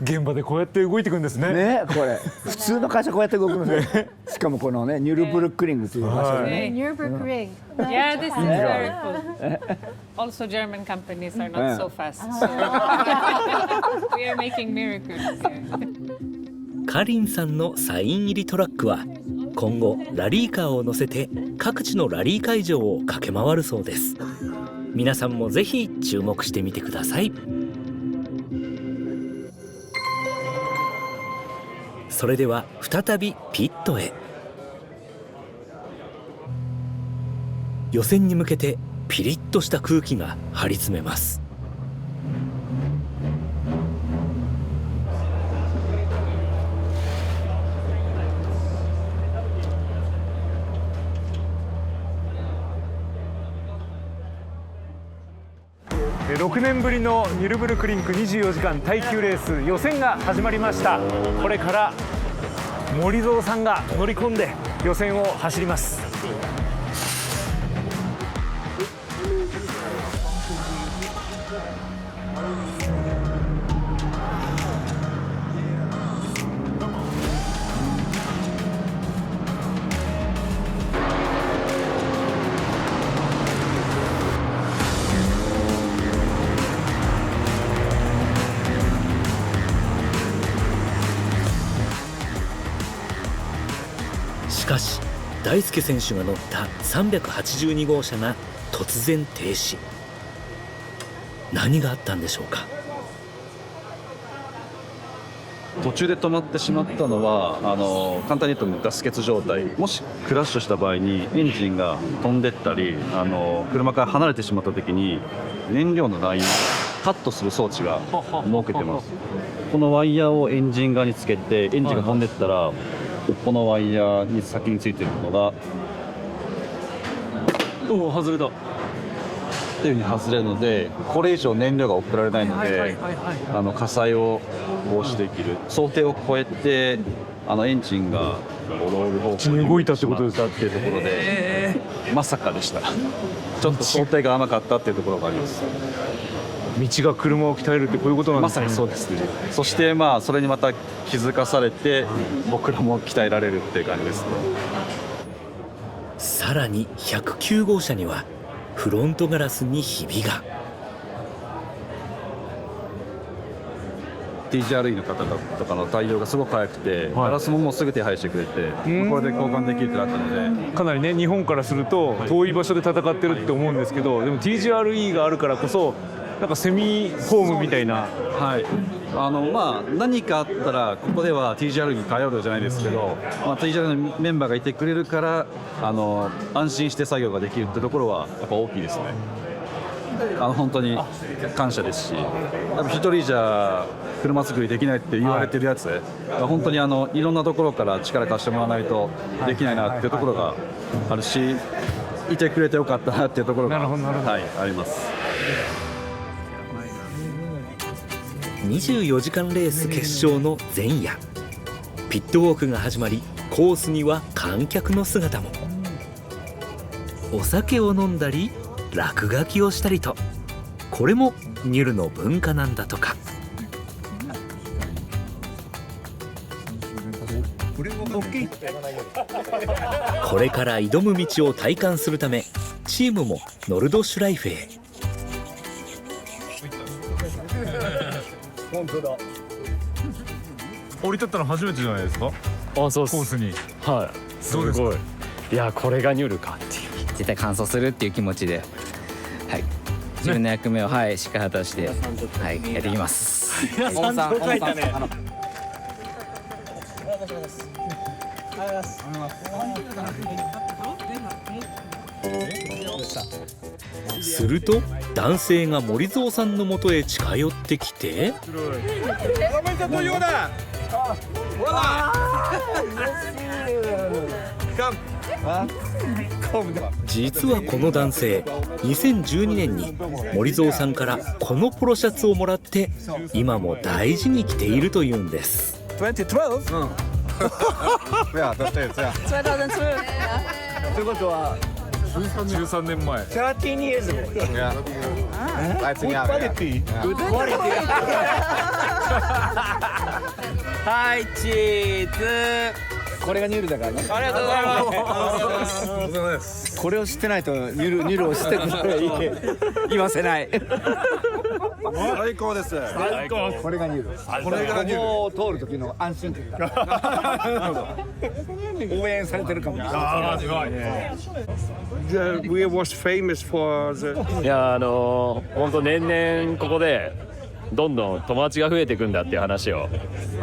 現場でこうやって動いていくんですね。ね、これ普通の会社こうやって動くんですよ。しかもこのねニュルブルクリングという場所でね。Nürburgring. Yeah, this is very cool. Also, German companies are not so fast. So we are making miracles here. カリンさんのサイン入りトラックは今後ラリーカーを乗せて各地のラリー会場を駆け回るそうです。皆さんもぜひ注目してみてください。それでは再びピットへ。予選に向けてピリッとした空気が張り詰めます。6年ぶりのニュルブルクリンク24時間耐久レース予選が始まりました。これから森蔵さんが乗り込んで予選を走ります。しかし大輔選手が乗った382号車が突然停止。何があったんでしょうか。途中で止まってしまったのは簡単に言うとガス欠状態。もしクラッシュした場合にエンジンが飛んでったり車から離れてしまった時に燃料のラインをカットする装置が設けてます。このワイヤーをエンジン側につけてエンジンが飛んでったらこのワイヤーに先についているのが外れたっていう風に外れるのでこれ以上燃料が送られないので火災を防止できる。想定を超えてエンジンがロール方向に動いたってことですかっていうところでまさかでした。ちょっと想定が甘かったっていうところがあります。道が車を鍛えるってこういうことなんですね。まさにそうですね。そしてそれにまた気づかされて僕らも鍛えられるっていう感じですね。さらに109号車にはフロントガラスにひびが。 TGRE の方とかの対応がすごく早くて、ガラスももうすぐ手配してくれてこれで交換できるってなったのでかなりね日本からすると遠い場所で戦ってるって思うんですけど、でも TGRE があるからこそなんかセミホームみたいな。はい、何かあったらここでは TGR に頼るじゃないですけど、TGR のメンバーがいてくれるから安心して作業ができるってところはやっぱ大きいですね。本当に感謝ですし、一人じゃ車作りできないって言われてるやつ、本当にいろんなところから力貸してもらわないとできないなっていうところがあるし、いてくれてよかったなっていうところがあります。24時間レース決勝の前夜、ピットウォークが始まり、コースには観客の姿も。お酒を飲んだり落書きをしたりと、これもニュルの文化なんだとか。これから挑む道を体感するため、チームもノルドシュライフへ。本当だ。降り立ったの初めてじゃないですか。あ、そうです。コースに。はい。すごい。いや、これがニュルかっていう。絶対完走するっていう気持ちで、はい、自分の役目を、しっかり果たして、やっていきます。すると男性が森蔵さんのもとへ近寄ってきて、実はこの男性、2012年に森蔵さんからこのポロシャツをもらって今も大事に着ているというんです。2012? Ja, das stimmt, ja. 2012. ということは13年前。13 years ago. Ja. 13 Jahre. Good quality. はいチーズ。これがニュルだからね。ありがとうございます。これを知ってないとニュルを知ってくれ言わせない。最高です。最高。これがニュル。これがニュル。ここを通る時の安心感が応援されてるかも。ああすごいね。We was famous for the いや本当年々ここでどんどん友達が増えていくんだっていう話を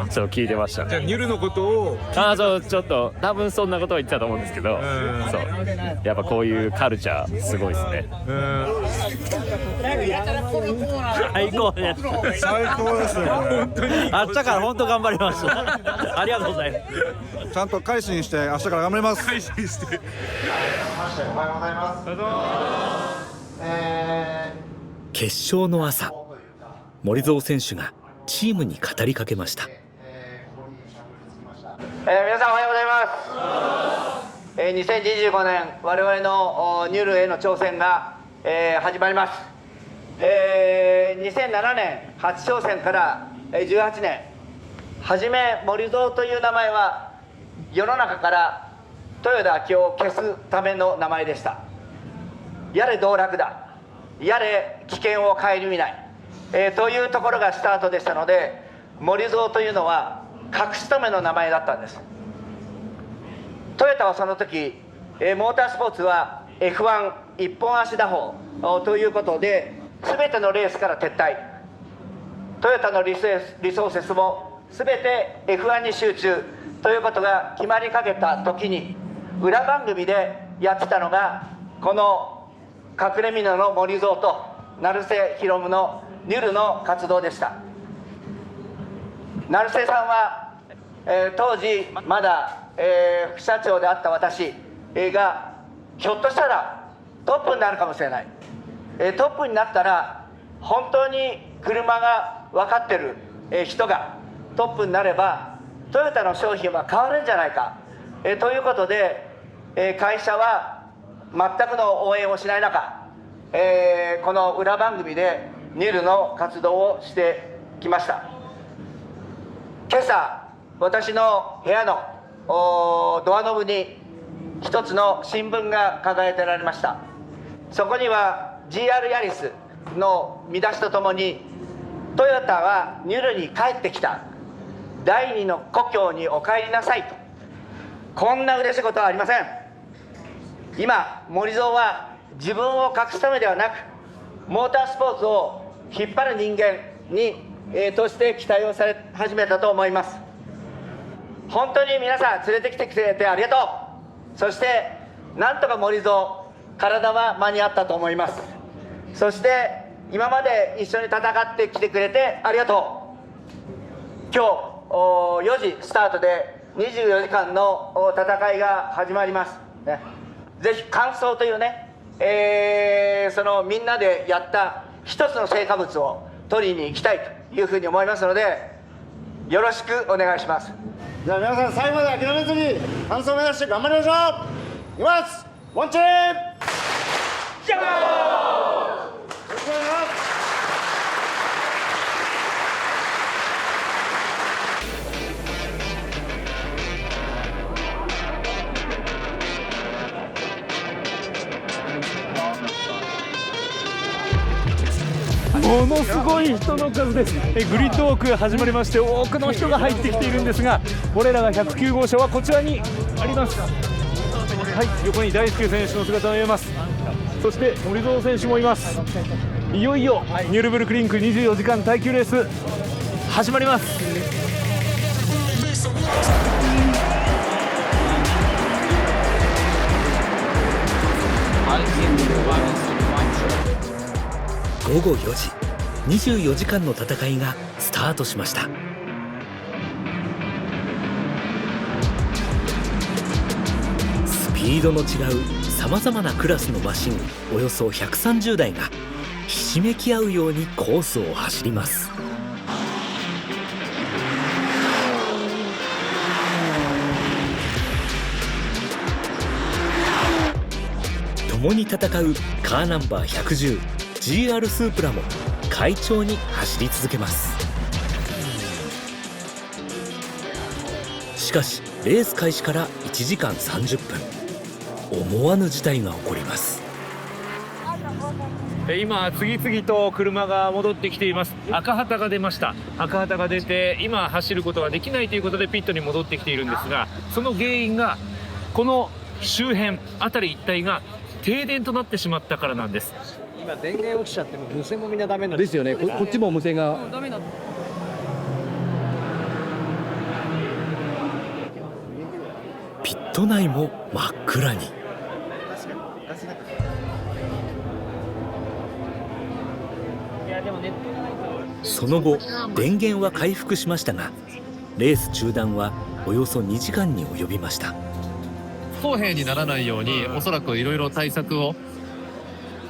そう聞いてました。じゃあニュルのことをそうちょっと多分そんなことを言ってたと思うんですけど、そうやっぱこういうカルチャーすごいですね。最高です。最高ですよ。本当にあっちから本当頑張りました。ありがとうございます。ちゃんと改心して明日から頑張ります。改心して。おはようございます。決勝の朝、森蔵選手がチームに語りかけました。皆さんおはようございます。2025年我々のニュルへの挑戦が、始まります。2007年初挑戦から18年、はじめ森蔵という名前は世の中から豊田章男を消すための名前でした。やれ道楽だ、やれ危険を顧みない、というところがスタートでしたので、森蔵というのは隠し留めの名前だったんです。トヨタはその時モータースポーツは F1 一本足打法ということで全てのレースから撤退、トヨタのリソーセスも全て F1 に集中ということが決まりかけた時に、裏番組でやってたのがこの隠れ蓑の森蔵と成瀬博夢のニュルの活動でした。成瀬さんは、当時まだ、副社長であった私がひょっとしたらトップになるかもしれない、トップになったら本当に車が分かってる、人がトップになればトヨタの商品は変わるんじゃないか、ということで、会社は全くの応援をしない中、この裏番組でニュルの活動をしてきました。今朝私の部屋のドアノブに一つの新聞が掲げられました。そこには GR ヤリスの見出しとともに、トヨタはニュルに帰ってきた、第二の故郷にお帰りなさいと。こんな嬉しいことはありません。今森蔵は自分を隠すためではなく、モータースポーツを引っ張る人間に、として期待をされ始めたと思います。本当に皆さん連れてきてくれてありがとう。そしてなんとか森蔵、体は間に合ったと思います。そして今まで一緒に戦ってきてくれてありがとう。今日4時スタートで24時間の戦いが始まります、ね、ぜひ完走というね、そのみんなでやった一つの成果物を取りに行きたいというふうに思いますので、よろしくお願いします。じゃあ皆さん最後まで諦めずに完走を目指して頑張りましょう。いきます。ワンチームジャンプ。よろしくお願いします。ものすごい人の数です。グリッドウォークが始まりまして、多くの人が入ってきているんですが、我らが109号車はこちらにあります。はい、横に大輔選手の姿が見えます。そして森蔵選手もいます。いよいよニュルブルクリンク24時間耐久レース始まります。は午後4時、24時間の戦いがスタートしました。スピードの違うさまざまなクラスのマシンおよそ130台がひしめき合うようにコースを走ります。共に戦うカーナンバー 110GR スープラも快調に走り続けます。しかしレース開始から1時間30分、思わぬ事態が起こります。今次々と車が戻ってきています。赤旗が出ました。赤旗が出て今走ることができないということでピットに戻ってきているんですが、その原因がこの周辺辺り一帯が停電となってしまったからなんです。今電源落ちちゃって無線もみんなダメなんですよね。こっちも無線がピット内も真っ暗に。その後電源は回復しましたが、レース中断はおよそ2時間に及びました。不公平にならないようにおそらくいろいろ対策を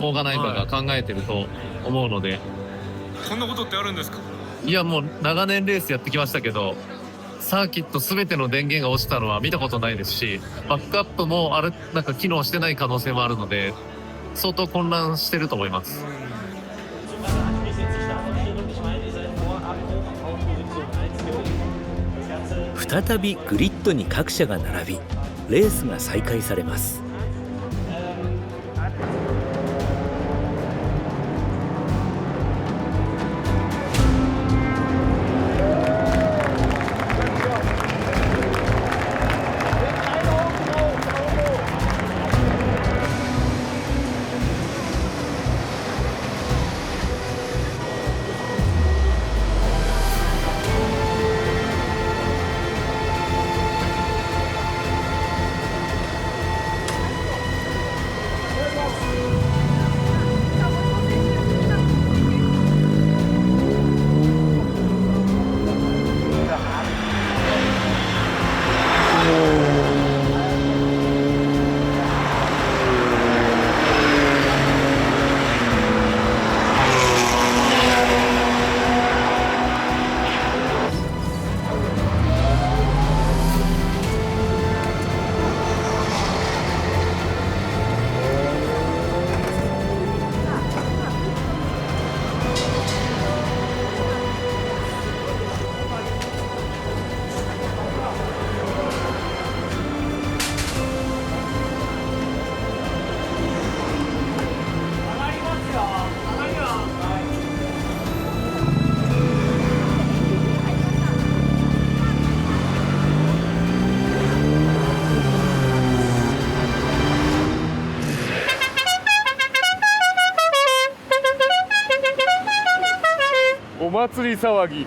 オーガナイザーが考えてると思うので。こんなことってあるんですか？いや、もう長年レースやってきましたけど、サーキット全ての電源が落ちたのは見たことないですし、バックアップもなんか機能してない可能性もあるので、相当混乱してると思います。再びグリッドに各社が並び、レースが再開されます。お祭り騒ぎ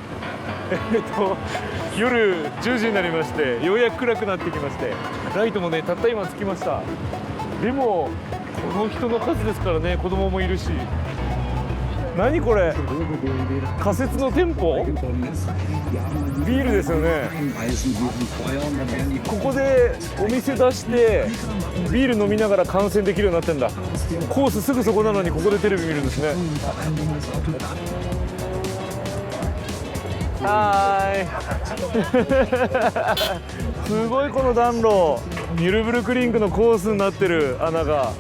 夜10時になりまして、ようやく暗くなってきまして、ライトもねたった今つきました。でもこの人の数ですからね、子供もいるし。何これ、仮設の店舗、ビールですよね。ここでお店出してビール飲みながら観戦できるようになってんだ。コースすぐそこなのにここでテレビ見るんですね。はーいすごい、この暖炉、ニュルブルクリンクのコースになってる穴が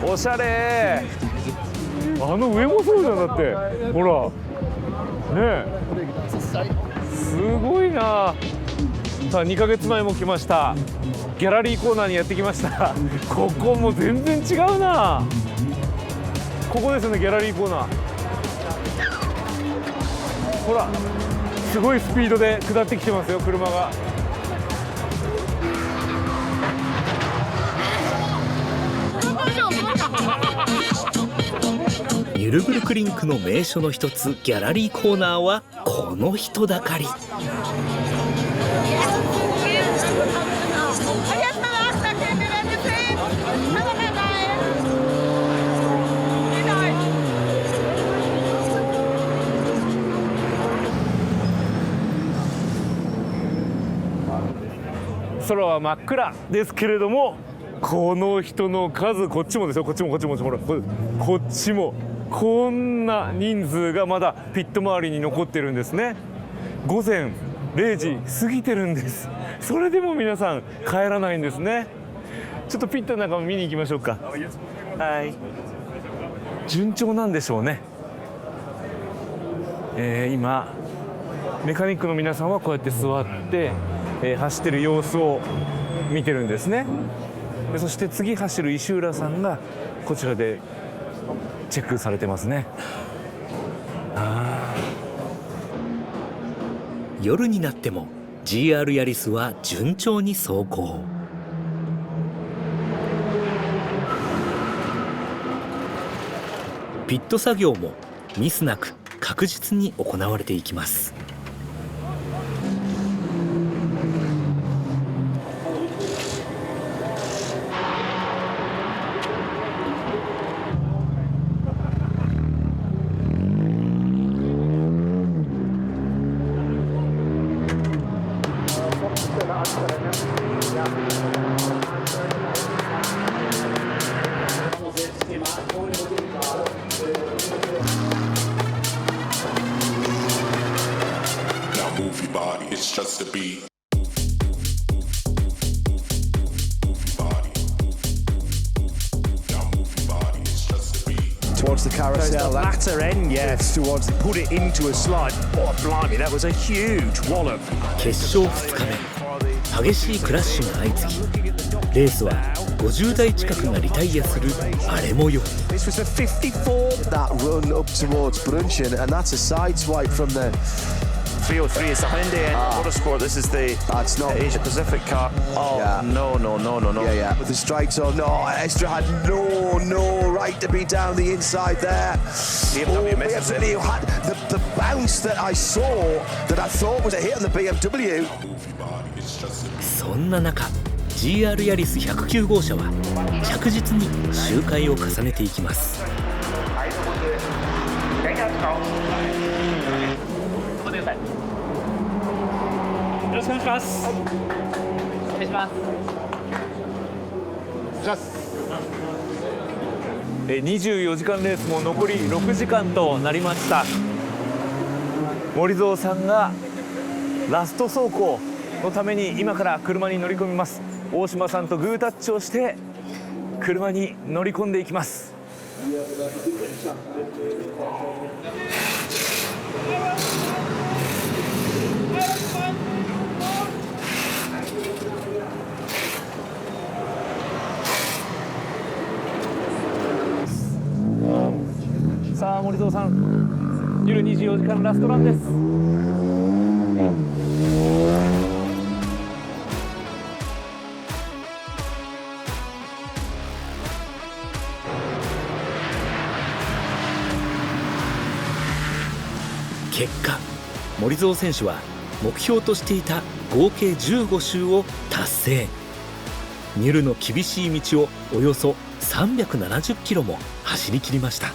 おしゃれ。あの上もそうじゃん、だってほらねえ、すごいな。さあ2ヶ月前も来ました。ギャラリーコーナーにやってきました。ここも全然違うな。ここですね、ギャラリーコーナー。ほらすごいスピードで下ってきてますよ、車が。ニュルブルクリンクの名所の一つ、ギャラリーコーナーはこの人だかり。空は真っ暗ですけれども、この人の数、こっちもですよ、こっちもこっちも、ほらこっちもこんな人数がまだピット周りに残ってるんですね。午前0時過ぎてるんです。それでも皆さん帰らないんですね。ちょっとピットの中も見に行きましょうか。はい、順調なんでしょうね。今メカニックの皆さんはこうやって座って、走ってる様子を見てるんですね。でそして次走る石浦さんがこちらでチェックされてますね。夜になっても GR ヤリスは順調に走行。ピット作業もミスなく確実に行われていきます。Towards the carousel, the latter end, yes, towards the put it into a slide. Oh, blimey, that was a huge wallop. 決勝2日目、激しいクラッシュが相次ぎ、レースは50台近くがリタイアする荒れ模様。 This was a 54. That run up towards Brunchen, and that's a side swipe from the 303 is the Hyundai Motorsport. This is the Asia Pacific car. Oh, yeah. No. Yeah. With the strikes on, no, Estra had no right to be down the inside there. BMW had the bounce that I saw, that I thought was a hit on the BMW. そんな中、GR ヤリス109号車は着実に周回を重ねていきます。よろしくお願いします。お願いします。24時間レースも残り6時間となりました。森蔵さんがラスト走行のために今から車に乗り込みます。大島さんとグータッチをして車に乗り込んでいきます。さあ森蔵さん、夜24時間ラストランです。結果、森蔵選手は目標としていた合計15周を達成。ニュルの厳しい道をおよそ370キロも走り切りました。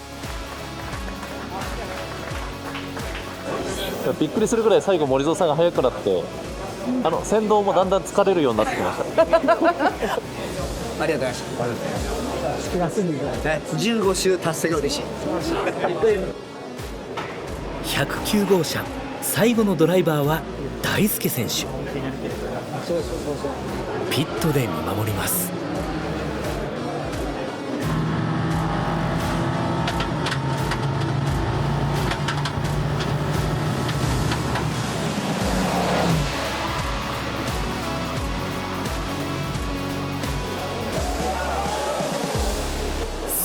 びっくりするぐらい最後森蔵さんが速くなって、先導もだんだん疲れるようになってきました。ありがとうございました。15周達成が嬉しい。109号車最後のドライバーは大輔選手。ピットで見守ります。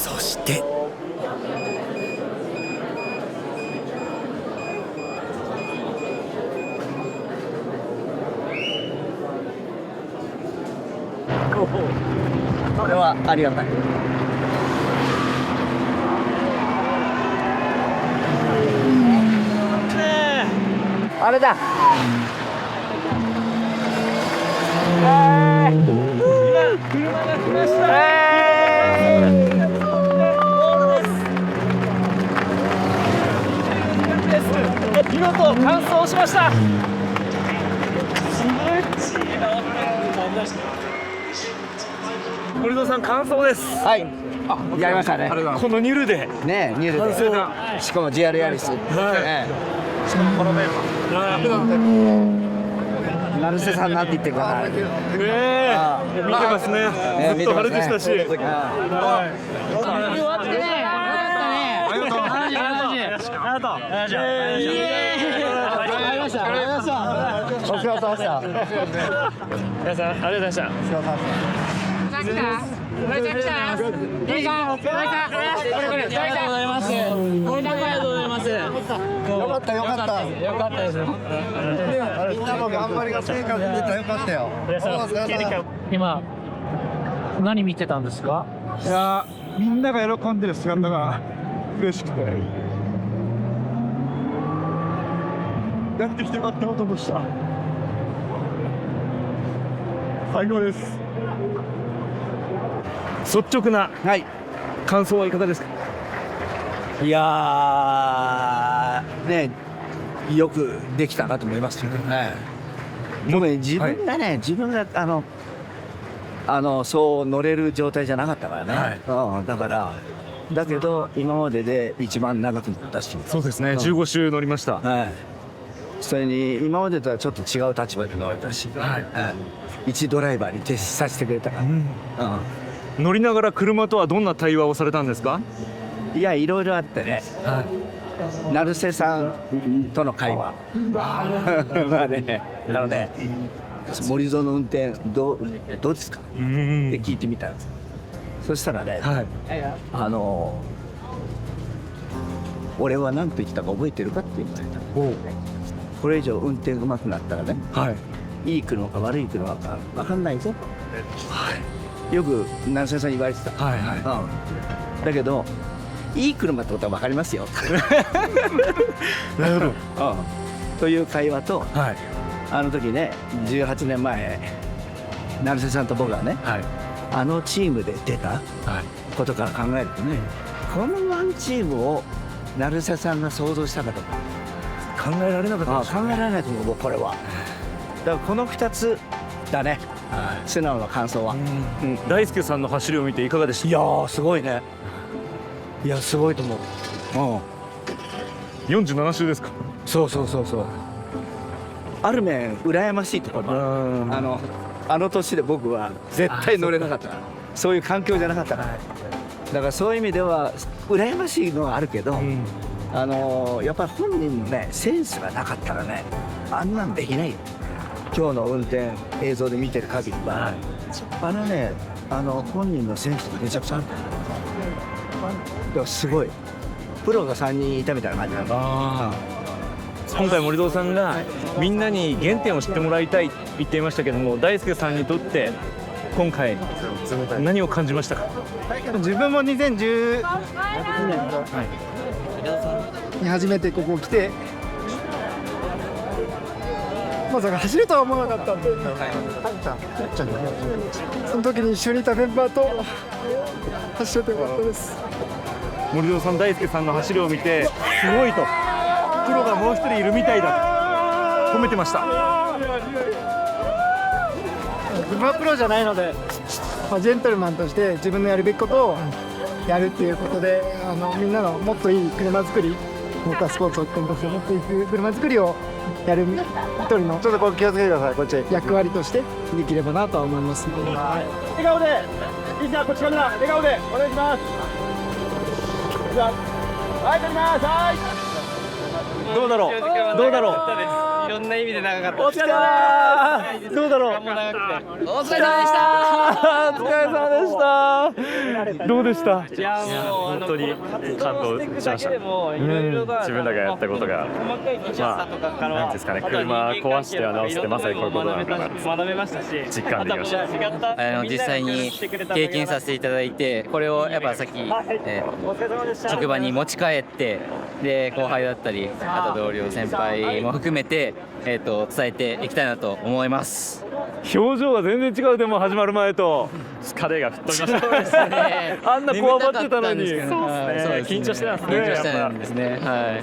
そしてこれはありがたい。あれだ。車が来ました。見事完走しました。森蔵さん感想です。はい。やりましたね。このニュルで。ね、ニュル感想で。しかも JR ヤリス。はい。しかもこのメンバー。成瀬さんなんて言ってるかな。見てますね。ずっと晴れてきたし。お疲れ様でした。皆さんありがとうございました。よかったよかった。よかったです。みんなの頑張りが成果出たよかったよ。今何見てたんですか？いやみんなが喜んでる姿が嬉しくて。やってきてよかったことでした。最高です。率直な感想はいかがですか？いやーね、よくできたなと思いますよね。もうね、自分がそう乗れる状態じゃなかったからね。だからだけど今までで一番長く乗ったし。そうですね。15周乗りました。はい。それに今までとはちょっと違う立場で乗れたし、一ドライバーに徹させてくれたから。乗りながら車とはどんな対話をされたんですか？いや、いろいろあってね。成瀬さんとの会話。まあね、森蔵の運転どうですか？って聞いてみたんです。そしたらね、俺は何と言ったか覚えてるかって言われた。これ以上運転上手くなったらね、いい車か悪い車か分かんないぞ。よく成瀬さん言われてた。だけどいい車ってことは分かりますよ。なるほど。という会話と、あの時ね、18年前成瀬さんと僕がね、あのチームで出たことから考えるとね、このワンチームを成瀬さんが想像したかとか考えられなかったですね。考えられないと思う、これは。だからこの2つだね、素直な感想は。大輔さんの走りを見ていかがでした？いやー、すごいね。いや、すごいと思う。47周ですか？そう。ある面羨ましいところ。あの年で僕は絶対乗れなかった。そういう環境じゃなかったから。だからそういう意味では羨ましいのはあるけど、やっぱり本人のねセンスがなかったらね、あんなんできないよ。今日の運転映像で見てる限りは、本人のセンスがめちゃくちゃある。いや、すごい。プロが3人いたみたいな感じなんだ。今回森蔵さんがみんなに原点を知ってもらいたいと言っていましたけども、大輔さんにとって今回何を感じましたか？自分も2010年に初めてここ来て、まさか走るとは思わなかったんで、その時に一緒にいたメンバーと走れてよかったです。森蔵さん、大輔さんの走りを見てすごいと、プロがもう一人いるみたいだと褒めてました。自分はプロじゃないので、ジェントルマンとして自分のやるべきことをやるっていうことで、みんなのもっといい車作り、モータースポーツを今度もっといい車作りをやる一人のちょっとこれ気をつけてください。こっち役割としてできればなとは思います。笑顔で、じゃあこっちカメラ笑顔でお願いします。はい、撮ります。はい。どうだろう。いろんな意味で長かった。お疲れ様。どうだろう。お疲れ様でした。お疲れ様でした。どうでした？いや、もう本当に感動しました。自分らがやったことが、なんですかね、車壊しては直すってまさにこういうことなのかなって実感できました。実際に経験させていただいて、これをやっぱさっき、職場に持ち帰って、で後輩だったり、あと同僚先輩も含めて、伝えていきたいなと思います。表情が全然違う。でも始まる前と疲れが吹っ飛びました。そうですね。あんなこわばってたのに。そうですね。緊張してたんですね。緊張してたんですね。は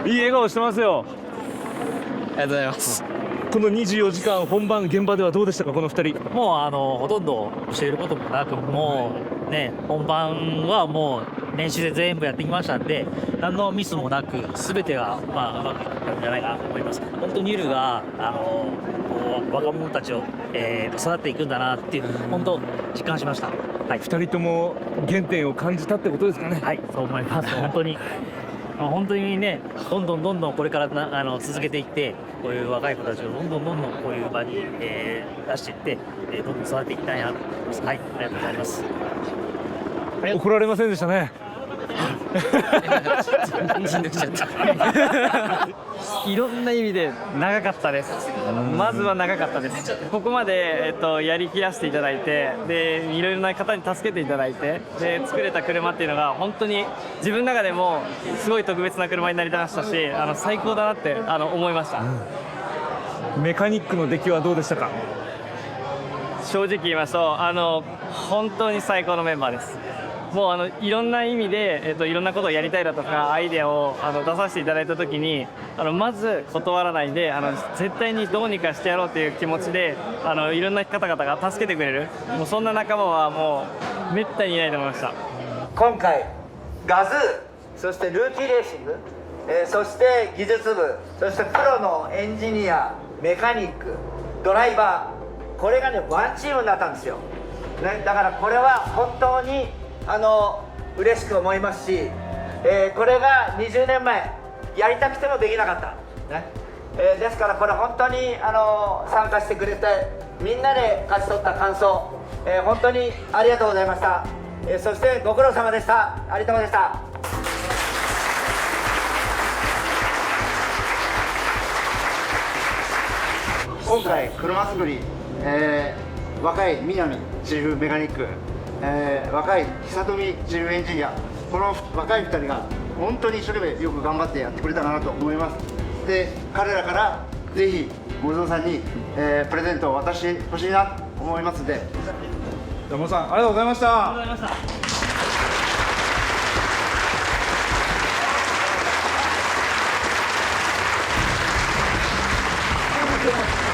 い。いい笑顔してますよ。ありがとうございます。この24時間本番現場ではどうでしたか、この2人。もうほとんど教えることもなく、もうね、本番はもう練習で全部やってきましたんで、何のミスもなく全てがうまくいったんじゃないかなと思います。本当にニルがこう若者たちを、育っていくんだなっていう本当実感しました。はい、2人とも原点を感じたってことですかね。はい、そう思います本当にね、どんどんこれから続けていって、こういう若い子たちをどんどんこういう場に、出していって、どんどん育てていきたいなと思います。はい、ありがとうございます。怒られませんでしたね。いろんな意味で長かったです。まずは長かったです。ここまで、やりきらせていただいて、でいろいろな方に助けていただいて、で作れた車っていうのが本当に自分の中でもすごい特別な車になりましたし、最高だなって思いました。メカニックの出来はどうでしたか。正直言いますと本当に最高のメンバーです。もういろんな意味で、いろんなことをやりたいだとかアイデアを出させていただいた時にまず断らないで絶対にどうにかしてやろうという気持ちでいろんな方々が助けてくれる、もうそんな仲間はもうめったにいないと思いました。今回ガズー、そしてルーキーレーシング、そして技術部、そしてプロのエンジニア、メカニック、ドライバー、これがねワンチームになったんですよ、ね、だからこれは本当に嬉しく思いますし、これが20年前やりたくてもできなかった、ねですからこれ本当に参加してくれてみんなで勝ち取った感想、本当にありがとうございました。そしてご苦労様でした。ありがとうございました。今回車作り、若い南チーフメカニック、若い久富チーフエンジニア、この若い2人が本当に一生懸命よく頑張ってやってくれたなと思います。で彼らからぜひ森園さんに、プレゼントを渡してほしいなと思いますので、森さんありがとうございました。ありがとうございました。